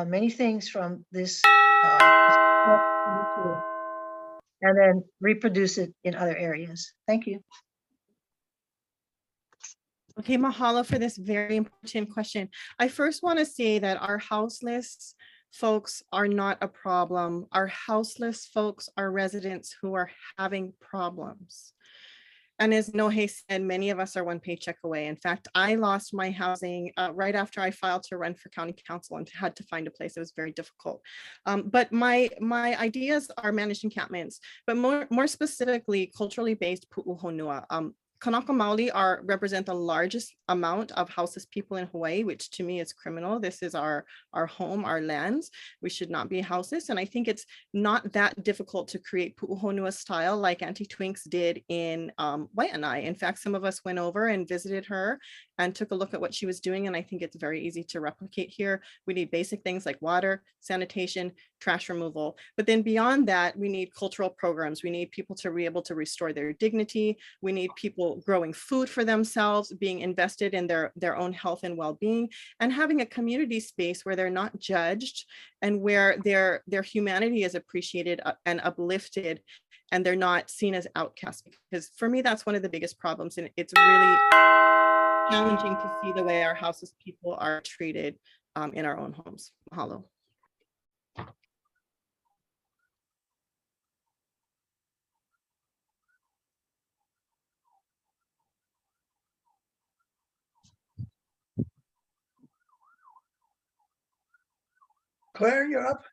many things from this and then reproduce it in other areas. Thank you. Okay, mahalo for this very important question. I first want to say that our houseless folks are not a problem. Our houseless folks are residents who are having problems. And as Nohe said, many of us are one paycheck away. In fact, I lost my housing right after I filed to run for county council and had to find a place. It was very difficult. But my ideas are managed encampments, but more specifically, culturally based pu'uhonua. Kanaka Maoli represent the largest amount of houseless people in Hawaii, which to me is criminal. This is our home, our lands. We should not be houseless. And I think it's not that difficult to create pu'uhonua style like Auntie Twinks did in Waianae. In fact, some of us went over and visited her and took a look at what she was doing. And I think it's very easy to replicate here. We need basic things like water, sanitation, trash removal. But then beyond that, we need cultural programs. We need people to be able to restore their dignity. We need people growing food for themselves, being invested in their own health and well-being, and having a community space where they're not judged and where their humanity is appreciated and uplifted, and they're not seen as outcasts. Because for me, that's one of the biggest problems. And it's really challenging to see the way our houseless people are treated in our own homes. Mahalo. Claire, you're up.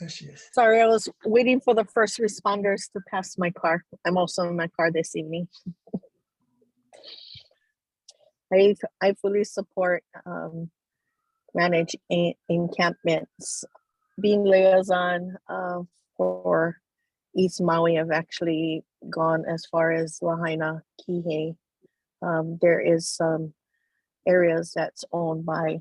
There she is. Sorry, I was waiting for the first responders to pass my car. I'm also in my car this evening. I fully support manage encampments. Being liaison for East Maui, I've actually gone as far as Lahaina, Kihei. There is some areas that's owned by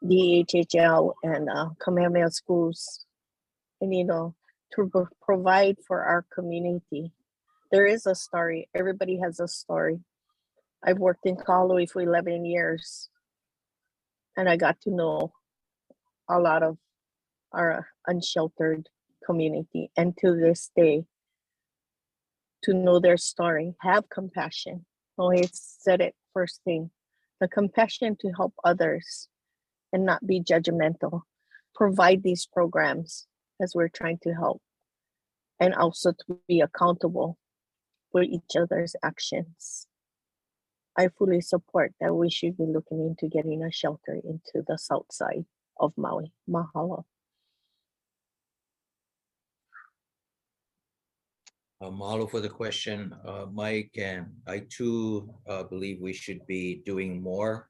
DHHL and Kamehameha schools, and to provide for our community. There is a story. Everybody has a story. I've worked in Kahului for 11 years. and I got to know a lot of our unsheltered community. And to this day, to know their story, have compassion. Oh, he said it first thing, the compassion to help others and not be judgmental. Provide these programs as we're trying to help, and also to be accountable for each other's actions. I fully support that we should be looking into getting a shelter into the south side of Maui. Mahalo. Mahalo for the question, Mike, and I too believe we should be doing more,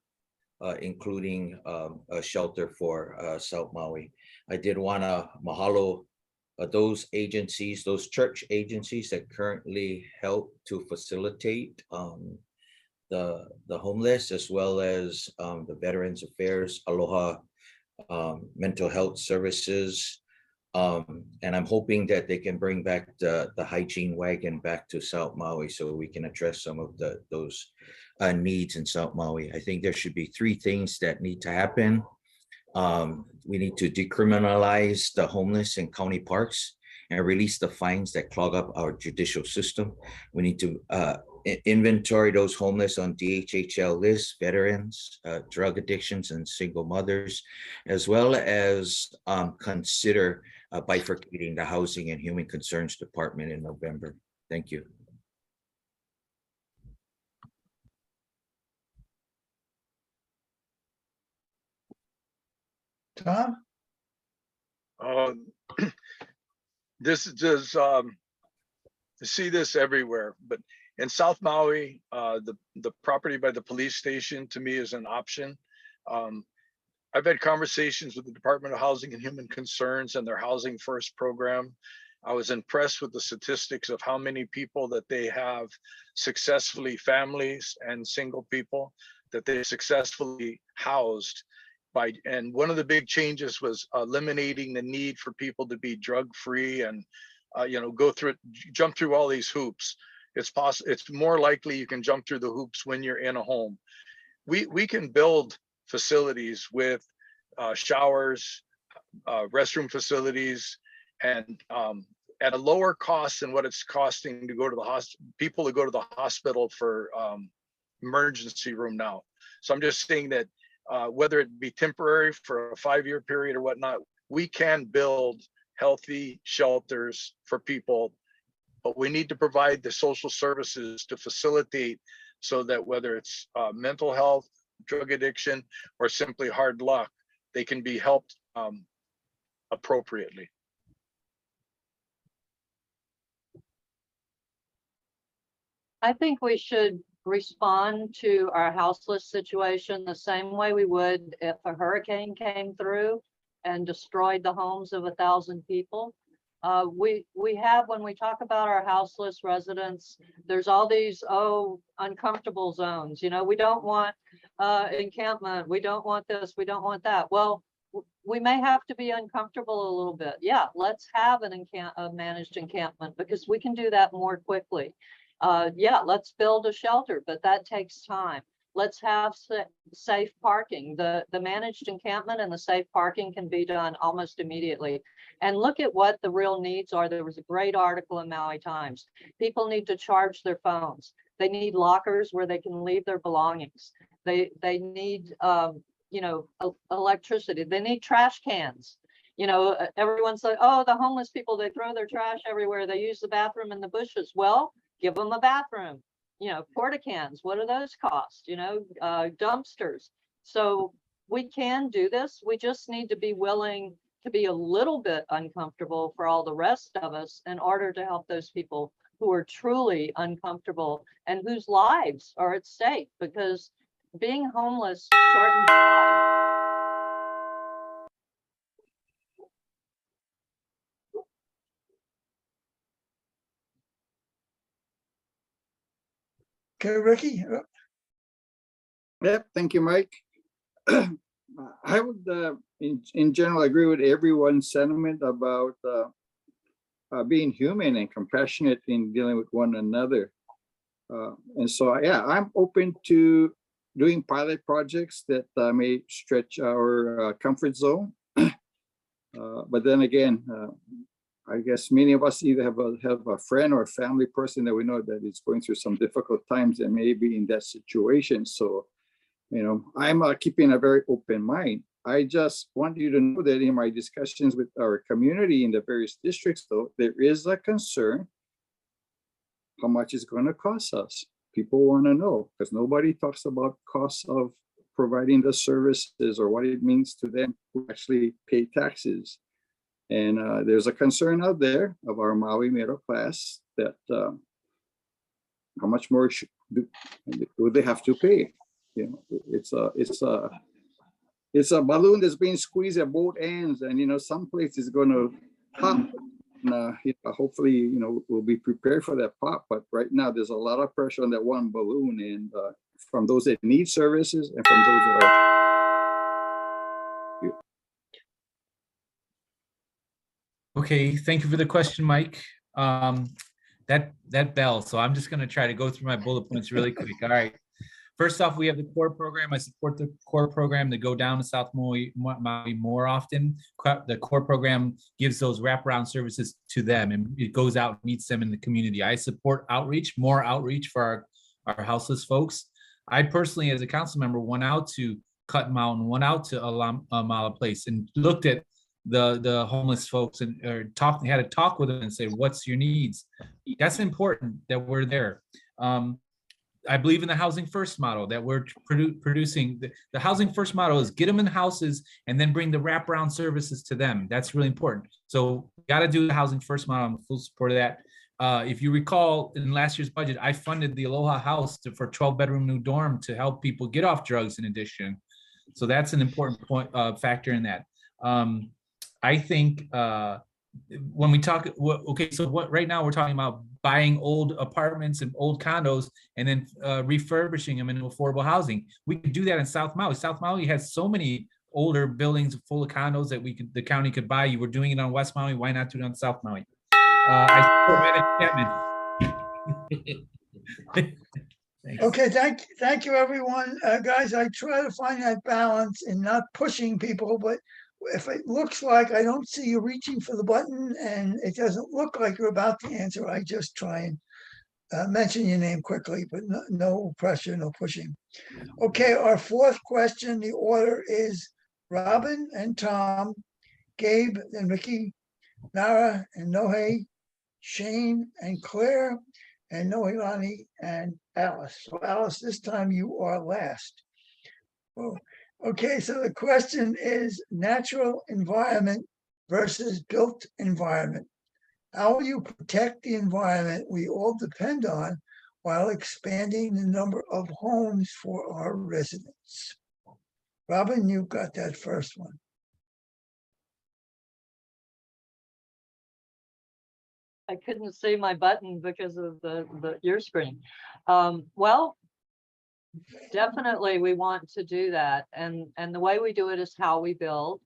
including a shelter for South Maui. I did want to mahalo those agencies, those church agencies that currently help to facilitate the homeless, as well as the Veterans Affairs, Aloha Mental Health Services. And I'm hoping that they can bring back the hygiene wagon back to South Maui so we can address some of those needs in South Maui. I think there should be three things that need to happen. We need to decriminalize the homeless in county parks and release the fines that clog up our judicial system. We need to inventory those homeless on DHHL lists, veterans, drug addictions, and single mothers, as well as consider bifurcating the Housing and Human Concerns Department in November. Thank you. Tom? This is just to see this everywhere, but in South Maui, the property by the police station to me is an option. I've had conversations with the Department of Housing and Human Concerns and their Housing First program. I was impressed with the statistics of how many people that they have successfully, families and single people, that they successfully housed. And one of the big changes was eliminating the need for people to be drug-free and jump through all these hoops. It's more likely you can jump through the hoops when you're in a home. We can build facilities with showers, restroom facilities, and at a lower cost than what it's costing to go to the people to go to the hospital for emergency room now. So I'm just saying that whether it be temporary for a 5-year period or whatnot, we can build healthy shelters for people, but we need to provide the social services to facilitate so that whether it's mental health, drug addiction, or simply hard luck, they can be helped appropriately. I think we should respond to our houseless situation the same way we would if a hurricane came through and destroyed the homes of 1,000 people. We have, when we talk about our houseless residents, there's all these, uncomfortable zones. You know, we don't want encampment. We don't want this. We don't want that. Well, we may have to be uncomfortable a little bit. Yeah, let's have a managed encampment because we can do that more quickly. Yeah, let's build a shelter, but that takes time. Let's have safe parking. The managed encampment and the safe parking can be done almost immediately. And look at what the real needs are. There was a great article in Maui Times. People need to charge their phones. They need lockers where they can leave their belongings. They need, electricity. They need trash cans. You know, everyone's like, oh, the homeless people, they throw their trash everywhere. They use the bathroom in the bushes. Well, give them a bathroom. You know, porta cans, what do those cost? You know, dumpsters. So we can do this. We just need to be willing to be a little bit uncomfortable for all the rest of us in order to help those people who are truly uncomfortable and whose lives are at stake, because being homeless shortens life. Okay, Ricky? Yep, thank you, Mike. I would, in general, agree with everyone's sentiment about being human and compassionate in dealing with one another. And so, yeah, I'm open to doing pilot projects that may stretch our comfort zone. But then again, I guess many of us either have a friend or a family person that we know that is going through some difficult times and may be in that situation. So, I'm keeping a very open mind. I just want you to know that in my discussions with our community in the various districts, though, there is a concern how much it's going to cost us. People want to know because nobody talks about costs of providing the services or what it means to them who actually pay taxes. And there's a concern out there of our Maui middle class that how much more would they have to pay? It's a balloon that's being squeezed at both ends, and some place is going to pop. And, hopefully, we'll be prepared for that pop. But right now, there's a lot of pressure on that one balloon, and from those that need services and from those that are. Okay, thank you for the question, Mike. That bell. So I'm just going to try to go through my bullet points really quick. All right. First off, we have the core program. I support the core program to go down to South Maui more often. The core program gives those wraparound services to them, and it goes out and meets them in the community. I support outreach, more outreach for our houseless folks. I personally, as a council member, went out to Cut Mountain, went out to Amala Place, and looked at the homeless folks and had a talk with them and say, what's your needs? That's important that we're there. I believe in the housing first model that we're producing. The housing first model is get them in houses and then bring the wraparound services to them. That's really important. So got to do the housing first model. I'm full support of that. If you recall, in last year's budget, I funded the Aloha House for 12-bedroom new dorm to help people get off drugs in addition. So that's an important point factor in that. I think when we talk, okay, so what right now we're talking about buying old apartments and old condos and then refurbishing them into affordable housing. We could do that in South Maui. South Maui has so many older buildings full of condos that the county could buy. You were doing it on West Maui. Why not do it on South Maui? I support Okay, thank you, everyone. Guys, I try to find that balance in not pushing people, but if it looks like I don't see you reaching for the button and it doesn't look like you're about to answer, I just try and mention your name quickly, but no pressure, no pushing. Okay, our fourth question, the order is Robin and Tom, Gabe and Ricky, Nara and Nohe, Shane and Claire, and Noelani and Alice. So Alice, this time you are last. Oh, okay, so the question is natural environment versus built environment. How will you protect the environment we all depend on while expanding the number of homes for our residents? Robin, you got that first one. I couldn't see my button because of your screen. Well, definitely we want to do that. And the way we do it is how we build.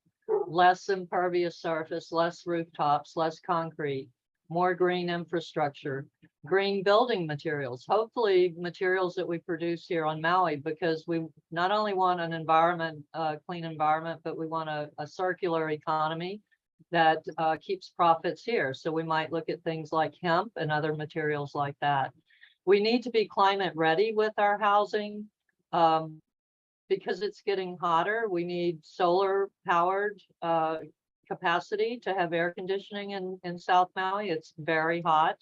Less impervious surface, less rooftops, less concrete, more green infrastructure, green building materials, hopefully materials that we produce here on Maui, because we not only want an environment, clean environment, but we want a circular economy that keeps profits here. So we might look at things like hemp and other materials like that. We need to be climate ready with our housing because it's getting hotter. We need solar powered capacity to have air conditioning in South Maui. It's very hot.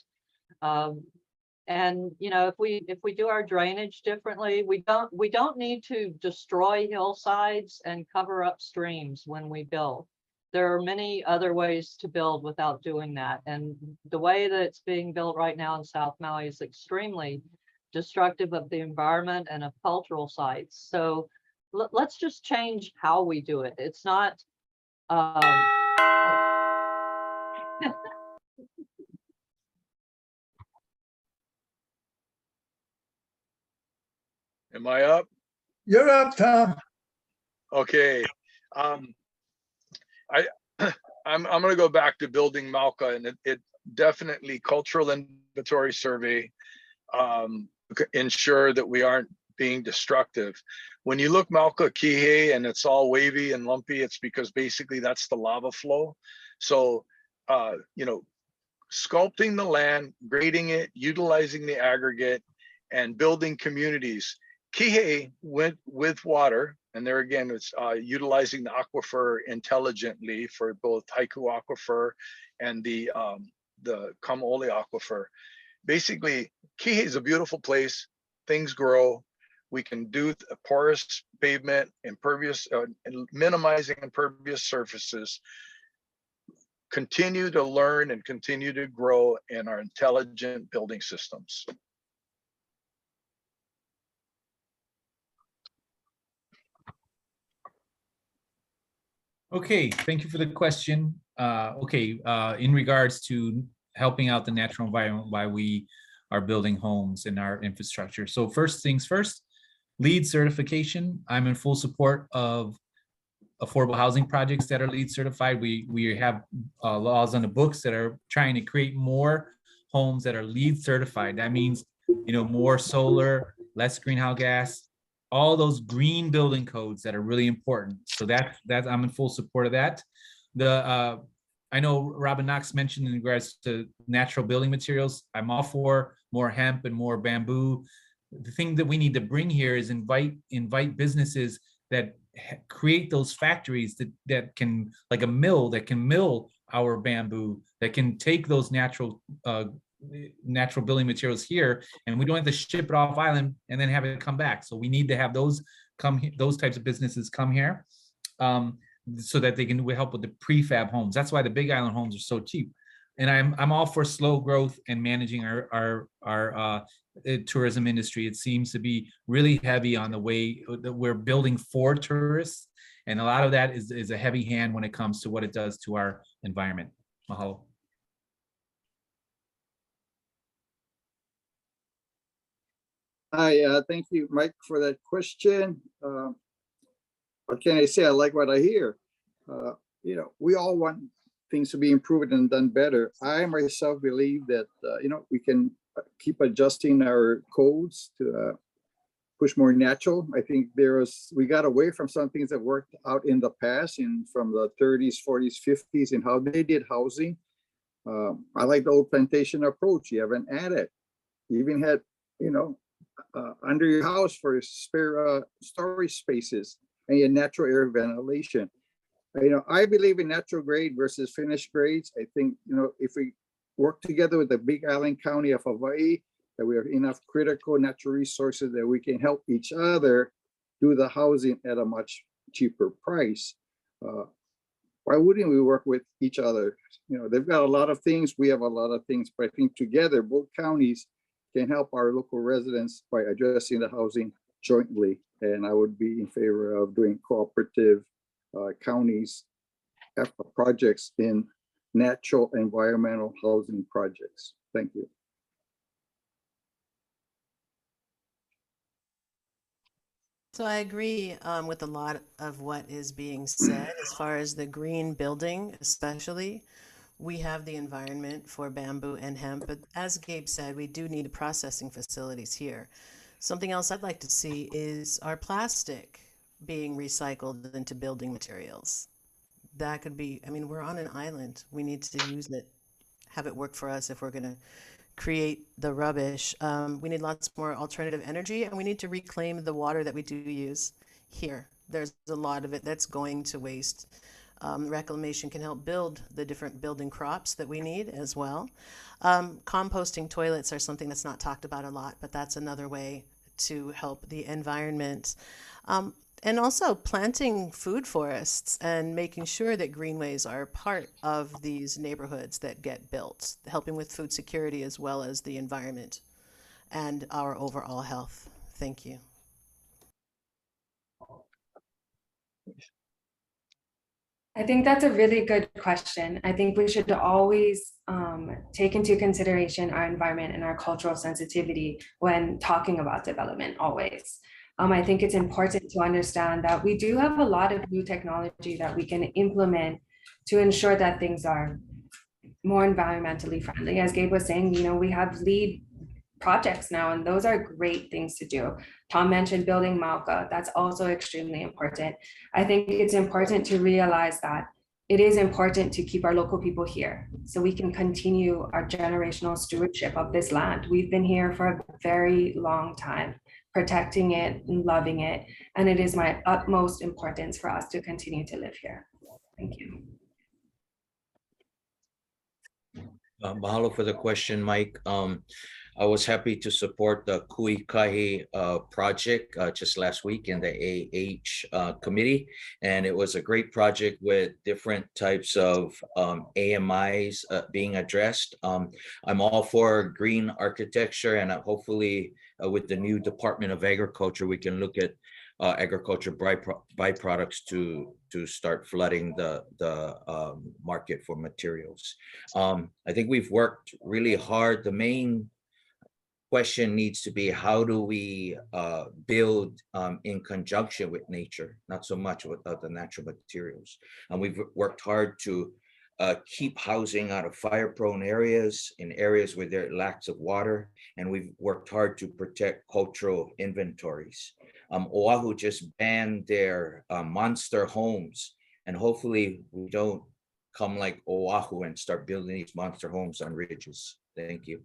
And if we do our drainage differently, we don't need to destroy hillsides and cover up streams when we build. There are many other ways to build without doing that. And the way that it's being built right now in South Maui is extremely destructive of the environment and of cultural sites. So let's just change how we do it. It's not. Am I up? You're up, Tom. Okay. I'm going to go back to building Mauka, and it definitely cultural inventory survey, ensure that we aren't being destructive. When you look Malka Kihei and it's all wavy and lumpy, it's because basically that's the lava flow. So, you know, sculpting the land, grading it, utilizing the aggregate, and building communities. Kihei went with water, and there again, it's utilizing the aquifer intelligently for both Haiku Aquifer and the Kamaole Aquifer. Basically, Kihei is a beautiful place. Things grow. We can do a porous pavement, impervious, minimizing impervious surfaces, continue to learn and continue to grow in our intelligent building systems. Okay, thank you for the question. In regards to helping out the natural environment while we are building homes in our infrastructure. So first things first, LEED certification. I'm in full support of affordable housing projects that are LEED certified. We have laws on the books that are trying to create more homes that are LEED certified. That means, you know, more solar, less greenhouse gas, all those green building codes that are really important. So that I'm in full support of that. I know Robin Knox mentioned in regards to natural building materials. I'm all for more hemp and more bamboo. The thing that we need to bring here is invite businesses that create those factories that can, like a mill that can mill our bamboo, that can take those natural building materials here, and we don't have to ship it off island and then have it come back. So we need to have those types of businesses come here, so that they can help with the prefab homes. That's why the Big Island homes are so cheap. And I'm all for slow growth and managing our tourism industry. It seems to be really heavy on the way that we're building for tourists, and a lot of that is a heavy hand when it comes to what it does to our environment. Mahalo. Hi, thank you, Mike, for that question. What can I say? I like what I hear. You know, we all want things to be improved and done better. I myself believe that, you know, we can keep adjusting our codes to push more natural. I think we got away from some things that worked out in the past, from the 30s, 40s, 50s, and how they did housing. I like the old plantation approach. You have an attic. You even had, you know, under your house for spare storage spaces and your natural air ventilation. You know, I believe in natural grade versus finished grades. I think, you know, if we work together with the Big Island County of Hawaii, that we have enough critical natural resources that we can help each other do the housing at a much cheaper price. Why wouldn't we work with each other? You know, they've got a lot of things, we have a lot of things, but I think together both counties can help our local residents by addressing the housing jointly. And I would be in favor of doing cooperative counties projects in natural environmental housing projects. Thank you. So I agree with a lot of what is being said as far as the green building, especially. We have the environment for bamboo and hemp, but as Gabe said, we do need processing facilities here. Something else I'd like to see is our plastic being recycled into building materials. That could be, I mean, we're on an island. We need to use it, have it work for us if we're going to create the rubbish. We need lots more alternative energy, and we need to reclaim the water that we do use here. There's a lot of it that's going to waste. Reclamation can help build the different building crops that we need as well. Composting toilets are something that's not talked about a lot, but that's another way to help the environment. And also planting food forests and making sure that greenways are part of these neighborhoods that get built, helping with food security as well as the environment and our overall health. Thank you. I think that's a really good question. I think we should always take into consideration our environment and our cultural sensitivity when talking about development, always. I think it's important to understand that we do have a lot of new technology that we can implement to ensure that things are more environmentally friendly. As Gabe was saying, you know, we have LEED projects now, and those are great things to do. Tom mentioned building Mauka. That's also extremely important. I think it's important to realize that it is important to keep our local people here so we can continue our generational stewardship of this land. We've been here for a very long time, protecting it and loving it, and it is my utmost importance for us to continue to live here. Thank you. Mahalo for the question, Mike. I was happy to support the Kui Kahi project just last week in the AH committee. And it was a great project with different types of AMIs being addressed. I'm all for green architecture, and hopefully with the new Department of Agriculture, we can look at agriculture byproducts to start flooding the market for materials. I think we've worked really hard. The main question needs to be, how do we build in conjunction with nature, not so much with the natural materials. And we've worked hard to keep housing out of fire-prone areas, in areas where there lacks of water, and we've worked hard to protect cultural inventories. Oahu just banned their monster homes, and hopefully we don't come like Oahu and start building these monster homes on ridges. Thank you.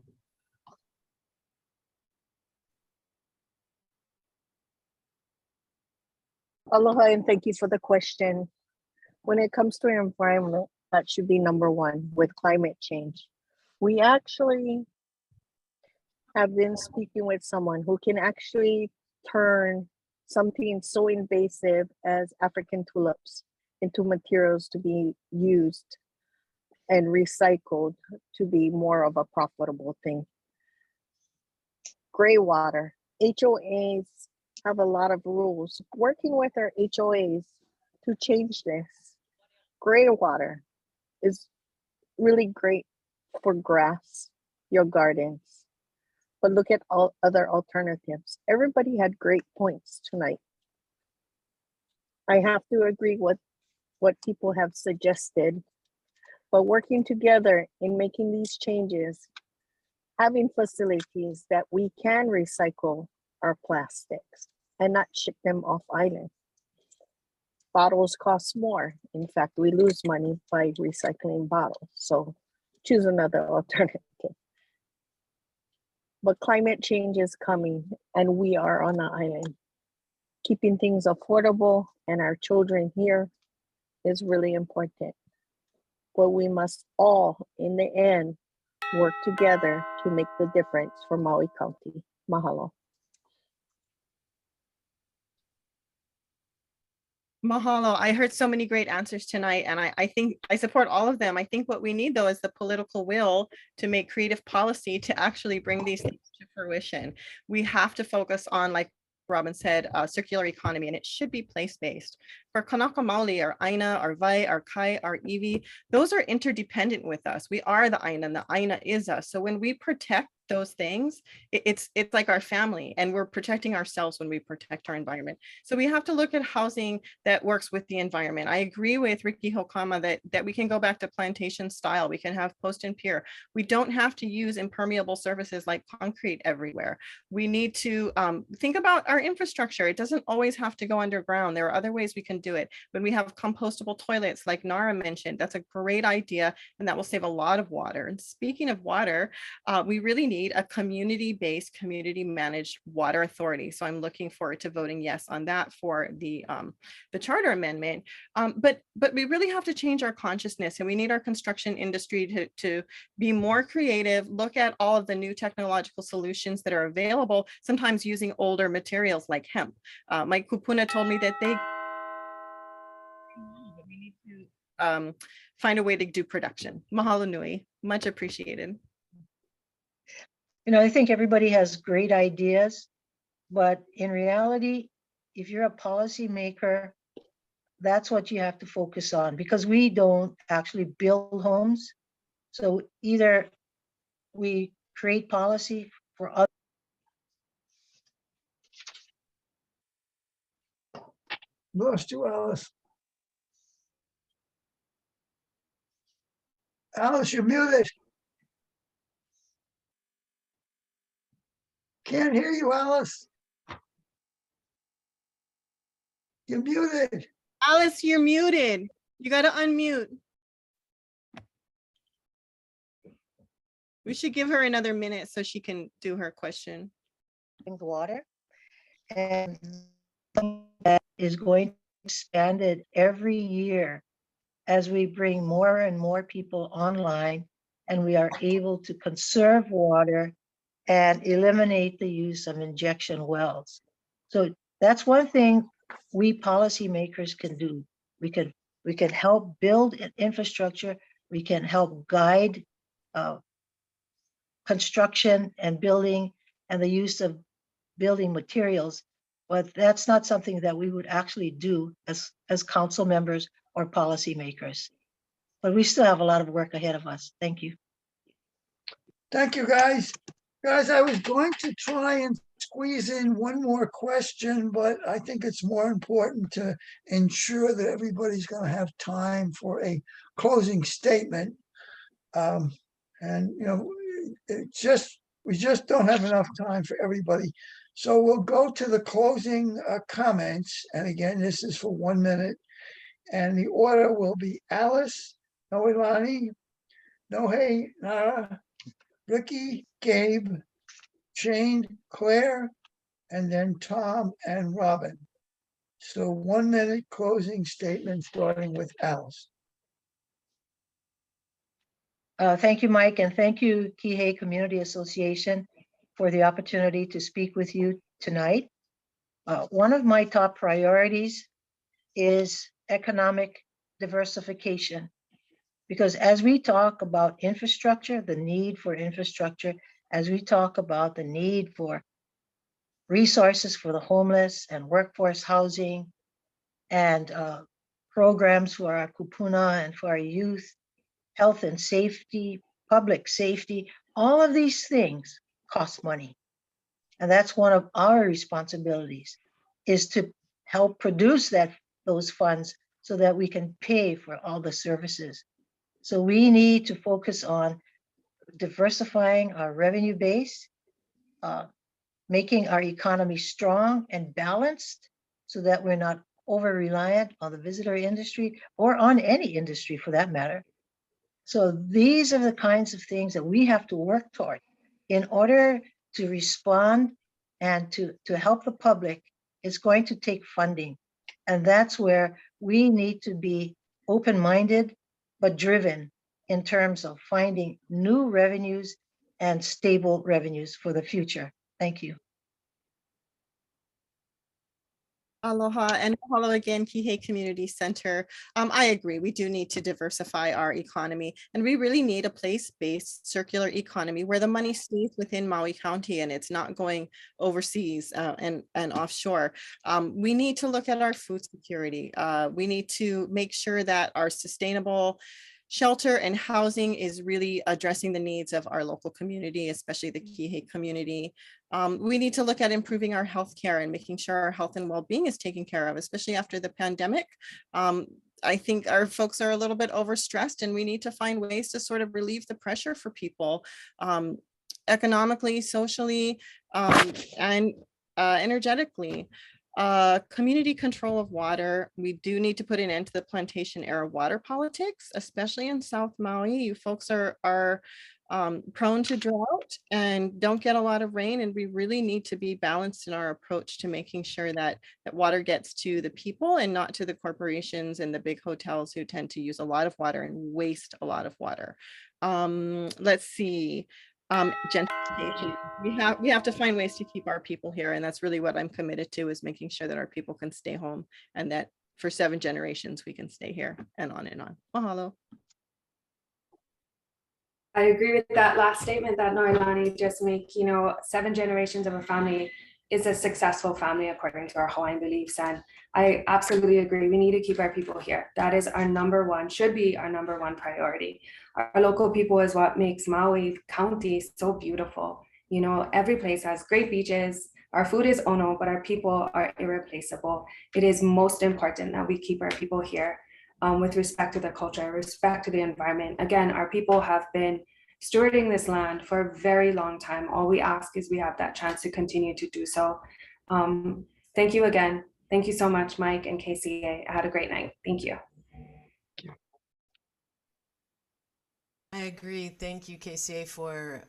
Aloha, and thank you for the question. When it comes to environment, that should be number one with climate change. We actually have been speaking with someone who can actually turn something so invasive as African tulips into materials to be used and recycled to be more of a profitable thing. Gray water, HOAs have a lot of rules. Working with our HOAs to change this. Gray water is really great for grass, your gardens. But look at all other alternatives. Everybody had great points tonight. I have to agree with what people have suggested, but working together in making these changes, having facilities that we can recycle our plastics and not ship them off island. Bottles cost more. In fact, we lose money by recycling bottles. So choose another alternative. But climate change is coming and we are on the island. Keeping things affordable and our children here is really important. But we must all, in the end, work together to make the difference for Maui County. Mahalo. Mahalo. I heard so many great answers tonight, and I think I support all of them. I think what we need, though, is the political will to make creative policy to actually bring these things to fruition. We have to focus on, like Robin said, circular economy, and it should be place-based. For Kanaka Maoli, our Aina, our Vai, our Kai, our Iwi, those are interdependent with us. We are the Aina, and the Aina is us. So when we protect those things, it's like our family, and we're protecting ourselves when we protect our environment. So we have to look at housing that works with the environment. I agree with Ricky Hokama that we can go back to plantation style. We can have post and pier. We don't have to use impermeable surfaces like concrete everywhere. We need to think about our infrastructure. It doesn't always have to go underground. There are other ways we can do it. When we have compostable toilets, like Nara mentioned, that's a great idea, and that will save a lot of water. And speaking of water, we really need a community-based, community-managed water authority. So I'm looking forward to voting yes on that for the charter amendment. But we really have to change our consciousness, and we need our construction industry to be more creative, look at all of the new technological solutions that are available, sometimes using older materials like hemp. Mike Kupuna told me that we need to find a way to do production. Mahalo nui, much appreciated. You know, I think everybody has great ideas, but in reality, if you're a policymaker, that's what you have to focus on, because we don't actually build homes. So either we create policy for others. Lost you, Alice. Alice, you're muted. Can't hear you, Alice. You're muted. Alice, you're muted. You got to unmute. We should give her another minute so she can do her question. Drink water, and that is going to be expanded every year as we bring more and more people online, and we are able to conserve water and eliminate the use of injection wells. So that's one thing we policymakers can do. We can help build infrastructure. We can help guide construction and building and the use of building materials, but that's not something that we would actually do as council members or policymakers. But we still have a lot of work ahead of us. Thank you. Thank you, guys. Guys, I was going to try and squeeze in one more question, but I think it's more important to ensure that everybody's going to have time for a closing statement. And, you know, we just don't have enough time for everybody. So we'll go to the closing comments. And again, this is for 1 minute. And the order will be Alice, Noelani, Nohe, Nara, Ricky, Gabe, Shane, Claire, and then Tom and Robin. So 1 minute closing statement starting with Alice. Thank you, Mike, and thank you, Kihei Community Association, for the opportunity to speak with you tonight. One of my top priorities is economic diversification, because as we talk about infrastructure, the need for infrastructure, as we talk about the need for resources for the homeless and workforce housing and programs for our kupuna and for our youth, health and safety, public safety, all of these things cost money. And that's one of our responsibilities, is to help produce those funds so that we can pay for all the services. So we need to focus on diversifying our revenue base, making our economy strong and balanced so that we're not over-reliant on the visitor industry or on any industry for that matter. So these are the kinds of things that we have to work toward in order to respond and to help the public. It's going to take funding. And that's where we need to be open-minded, but driven in terms of finding new revenues and stable revenues for the future. Thank you. Aloha and hello again, Kihei Community Center. I agree, we do need to diversify our economy, and we really need a place-based circular economy where the money stays within Maui County and it's not going overseas and offshore. We need to look at our food security. We need to make sure that our sustainable shelter and housing is really addressing the needs of our local community, especially the Kihei community. We need to look at improving our healthcare and making sure our health and well-being is taken care of, especially after the pandemic. I think our folks are a little bit overstressed, and we need to find ways to sort of relieve the pressure for people economically, socially, and energetically. Community control of water. We do need to put an end to the plantation era water politics, especially in South Maui. You folks are prone to drought and don't get a lot of rain, and we really need to be balanced in our approach to making sure that water gets to the people and not to the corporations and the big hotels who tend to use a lot of water and waste a lot of water. Let's see. Gentrification. We have to find ways to keep our people here, and that's really what I'm committed to, is making sure that our people can stay home and that for 7 generations we can stay here, and on and on. Mahalo. I agree with that last statement that Noelani just made. 7 generations of a family is a successful family according to our Hawaiian beliefs, and I absolutely agree. We need to keep our people here. That is our number one, should be our number one priority. Our local people is what makes Maui County so beautiful. Every place has great beaches. Our food is ono, but our people are irreplaceable. It is most important that we keep our people here with respect to the culture, respect to the environment. Again, our people have been stewarding this land for a very long time. All we ask is we have that chance to continue to do so. Thank you again. Thank you so much, Mike and KCA. I had a great night. Thank you. I agree. Thank you, KCA, for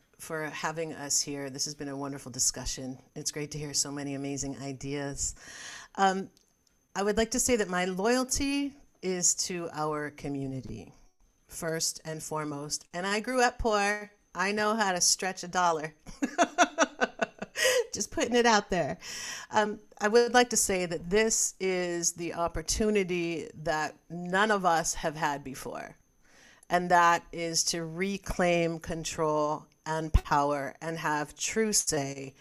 having us here. This has been a wonderful discussion. It's great to hear so many amazing ideas. I would like to say that my loyalty is to our community, first and foremost. And I grew up poor. I know how to stretch a dollar. Just putting it out there. I would like to say that this is the opportunity that none of us have had before. And that is to reclaim control and power and have true say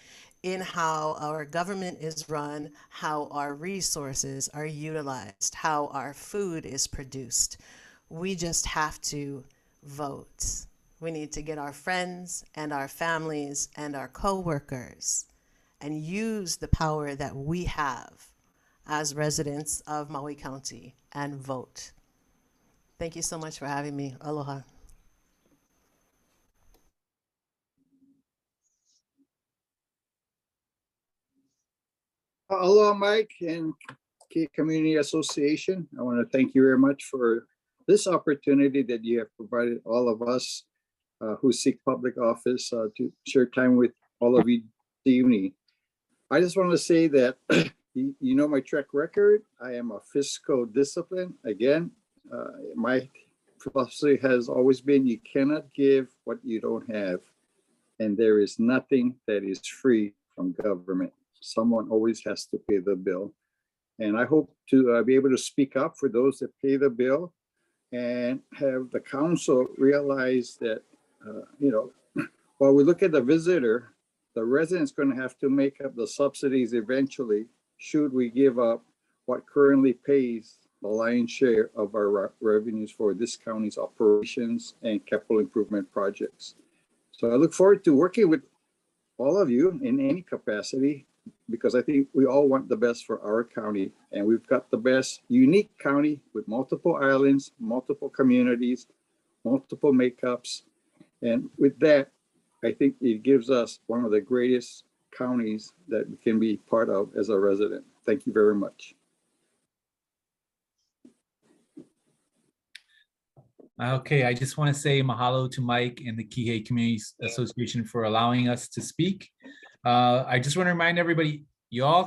in how our government is run, how our resources are utilized, how our food is produced. We just have to vote. We need to get our friends and our families and our coworkers and use the power that we have as residents of Maui County and vote. Thank you so much for having me. Aloha. Aloha, Mike and KCA Community Association. I want to thank you very much for this opportunity that you have provided all of us who seek public office to share time with all of you this evening. I just want to say that you know my track record. I am a fiscal discipline. Again, my philosophy has always been you cannot give what you don't have. And there is nothing that is free from government. Someone always has to pay the bill. And I hope to be able to speak up for those that pay the bill and have the council realize that, while we look at the visitor, the resident's going to have to make up the subsidies eventually, should we give up what currently pays the lion's share of our revenues for this county's operations and capital improvement projects. So I look forward to working with all of you in any capacity, because I think we all want the best for our county, and we've got the best unique county with multiple islands, multiple communities, multiple makeups. And with that, I think it gives us one of the greatest counties that we can be part of as a resident. Thank you very much. Okay, I just want to say mahalo to Mike and the Kihei Community Association for allowing us to speak. I just want to remind everybody,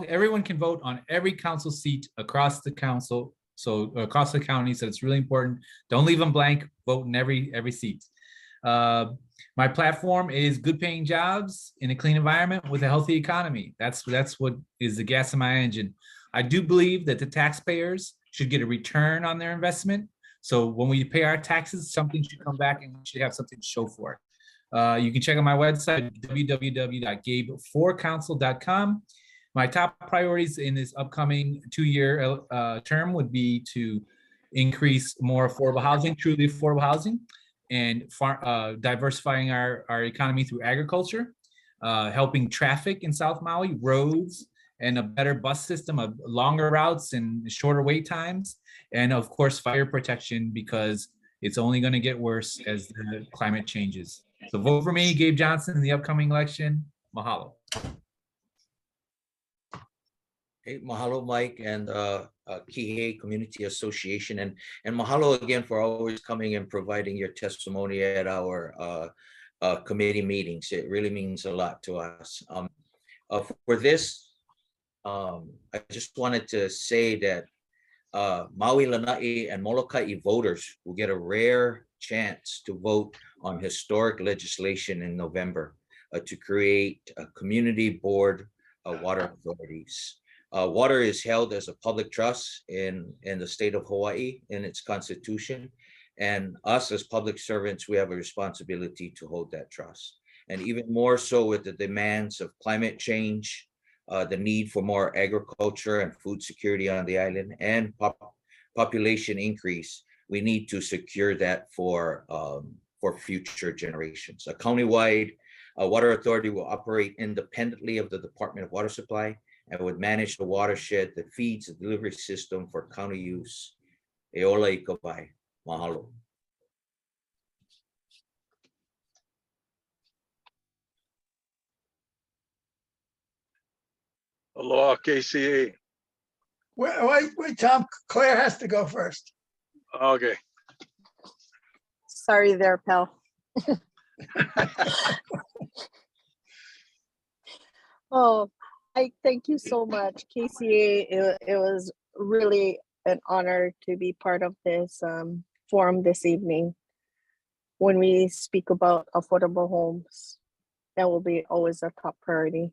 everyone can vote on every council seat across the council, so across the county. So it's really important. Don't leave them blank. Vote in every seat. My platform is good paying jobs in a clean environment with a healthy economy. That's what is the gas in my engine. I do believe that the taxpayers should get a return on their investment. So when we pay our taxes, something should come back and we should have something to show for it. You can check out my website, www.gabe4council.com. My top priorities in this upcoming 2-year term would be to increase more affordable housing, truly affordable housing, and diversifying our economy through agriculture, helping traffic in South Maui, roads, and a better bus system of longer routes and shorter wait times. And of course, fire protection, because it's only going to get worse as the climate changes. So vote for me, Gabe Johnson, in the upcoming election. Mahalo. Hey, mahalo, Mike, and Kihei Community Association, and mahalo again for always coming and providing your testimony at our committee meetings. It really means a lot to us. For this, I just wanted to say that Maui Lanai and Molokai voters will get a rare chance to vote on historic legislation in November to create a community board of water authorities. Water is held as a public trust in the state of Hawaii in its constitution. And us as public servants, we have a responsibility to hold that trust. And even more so with the demands of climate change, the need for more agriculture and food security on the island, and population increase, we need to secure that for future generations. A countywide water authority will operate independently of the Department of Water Supply and would manage the watershed that feeds the delivery system for county use. E ola I ka pai. Mahalo. Aloha KCA. Wait, Tom, Claire has to go first. Okay. Sorry there, pal. Oh, I thank you so much, KCA. It was really an honor to be part of this forum this evening. When we speak about affordable homes, that will be always a top priority.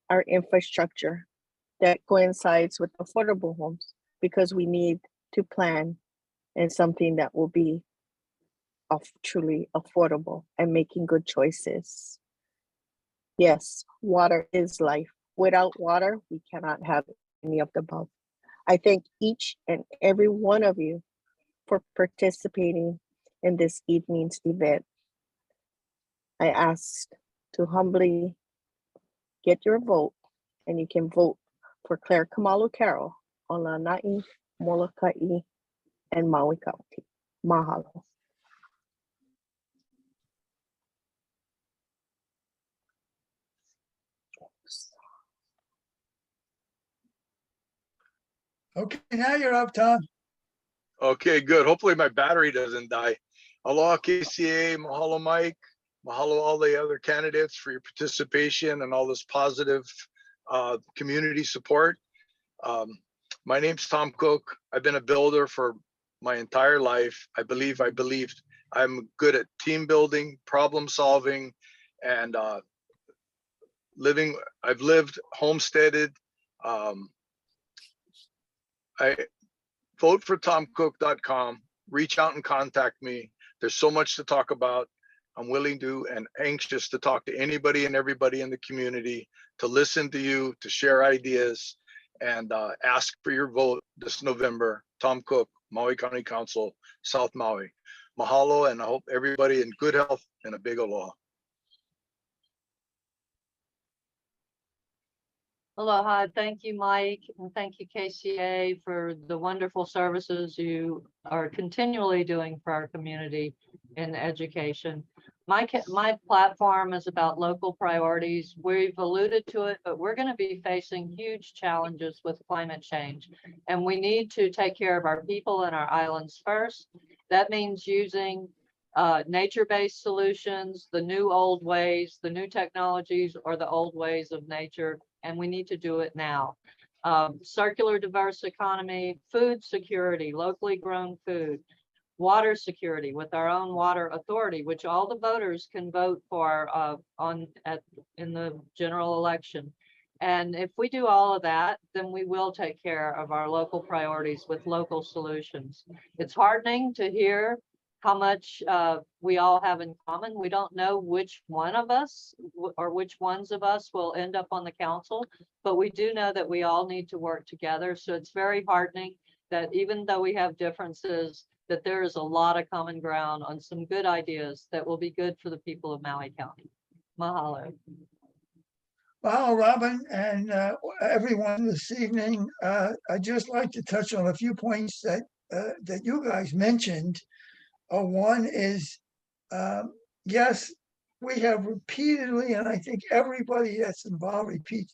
Our infrastructure that coincides with affordable homes, because we need to plan and something that will be truly affordable and making good choices. Yes, water is life. Without water, we cannot have any of the above. I thank each and every one of you for participating in this evening's event. I ask to humbly get your vote, and you can vote for Claire Kamalu Carroll on Lanai, Molokai, and Maui County. Mahalo. Okay, now you're up, Tom. Okay, good. Hopefully my battery doesn't die. Aloha KCA, mahalo Mike, mahalo all the other candidates for your participation and all this positive community support. My name's Tom Cook. I've been a builder for my entire life. I believed I'm good at team building, problem solving, and living. I've lived homesteaded. I vote for tomcook.com. Reach out and contact me. There's so much to talk about. I'm willing to and anxious to talk to anybody and everybody in the community, to listen to you, to share ideas, and ask for your vote this November. Tom Cook, Maui County Council, South Maui. Mahalo, and I hope everybody in good health and a big aloha. Aloha. Thank you, Mike, and thank you, KCA, for the wonderful services you are continually doing for our community in education. My platform is about local priorities. We've alluded to it, but we're going to be facing huge challenges with climate change, and we need to take care of our people and our islands first. That means using nature-based solutions, the new old ways, the new technologies, or the old ways of nature, and we need to do it now. Circular diverse economy, food security, locally grown food, water security with our own water authority, which all the voters can vote for in the general election. And if we do all of that, then we will take care of our local priorities with local solutions. It's heartening to hear how much we all have in common. We don't know which one of us or which ones of us will end up on the council, but we do know that we all need to work together. So it's very heartening that even though we have differences, that there is a lot of common ground on some good ideas that will be good for the people of Maui County. Mahalo. Well, Robin and everyone this evening, I'd just like to touch on a few points that you guys mentioned. One is, yes, we have repeatedly, and I think everybody that's involved repeats,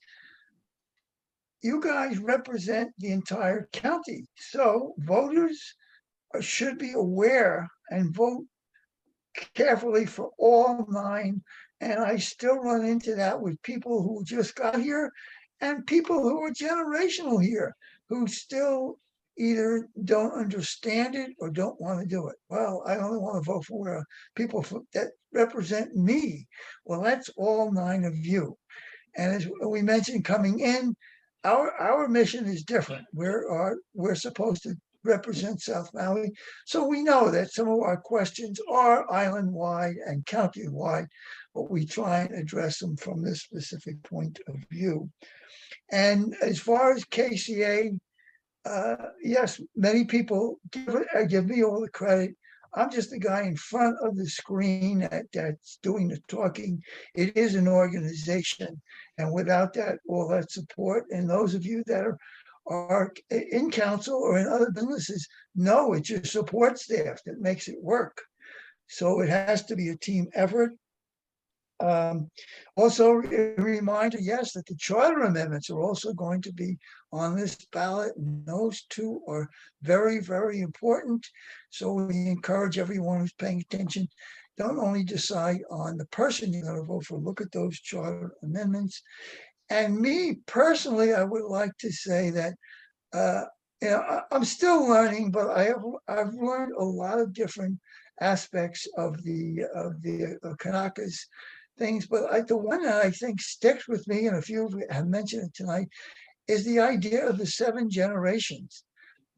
you guys represent the entire county. So voters should be aware and vote carefully for all 9. And I still run into that with people who just got here and people who are generational here, who still either don't understand it or don't want to do it. Well, I only want to vote for people that represent me. Well, that's all 9 of you. And as we mentioned coming in, our mission is different. We're supposed to represent South Maui. So we know that some of our questions are island-wide and county-wide, but we try and address them from this specific point of view. And as far as KCA, yes, many people give me all the credit. I'm just the guy in front of the screen that's doing the talking. It is an organization, and without that, all that support, and those of you that are in council or in other businesses know it's your support staff that makes it work. So it has to be a team effort. Also, a reminder, yes, that the charter amendments are also going to be on this ballot, and those two are very, very important. So we encourage everyone who's paying attention, don't only decide on the person you're going to vote for, look at those charter amendments. And me personally, I would like to say that I'm still learning, but I've learned a lot of different aspects of the Kanaka's things. But the one that I think sticks with me, and a few of you have mentioned it tonight, is the idea of the 7 generations.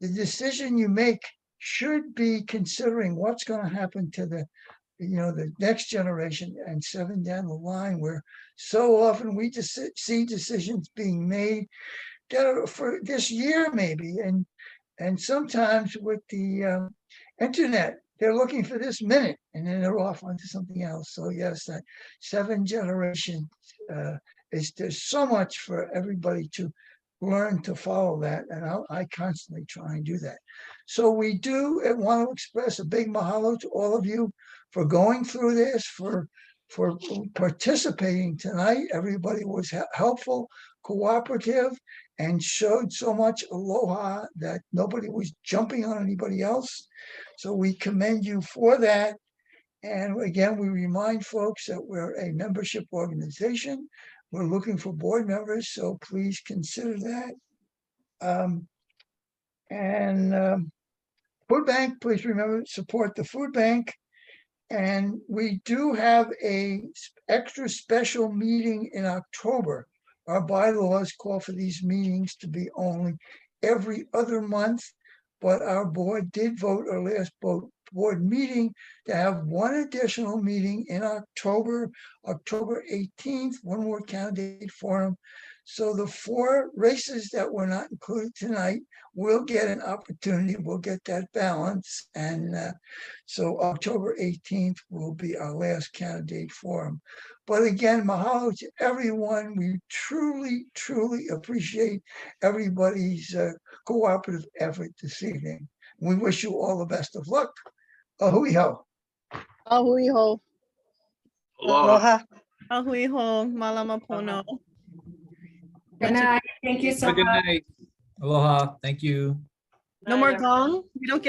The decision you make should be considering what's going to happen to the next generation and 7 down the line, where so often we just see decisions being made that are for this year maybe, and sometimes with the internet, they're looking for this minute and then they're off onto something else. So yes, that 7 generations there's so much for everybody to learn to follow that, and I constantly try and do that. So we do want to express a big mahalo to all of you for going through this, for participating tonight. Everybody was helpful, cooperative, and showed so much aloha that nobody was jumping on anybody else. So we commend you for that. And again, we remind folks that we're a membership organization. We're looking for board members, so please consider that. Food bank, please remember, support the food bank. And we do have a extra special meeting in October. Our bylaws call for these meetings to be only every other month, but our board did vote, our last board meeting, to have one additional meeting in October 18th, one more candidate forum. So the 4 races that were not included tonight will get an opportunity, we'll get that balance. And so October 18th will be our last candidate forum. But again, mahalo to everyone. We truly, truly appreciate everybody's cooperative effort this evening. We wish you all the best of luck. Ahui ho. Ahui ho. Aloha. Ahui ho, malama pono. Good night. Thank you so Have a good much. night. Aloha. Thank you. No more gong? We don't get a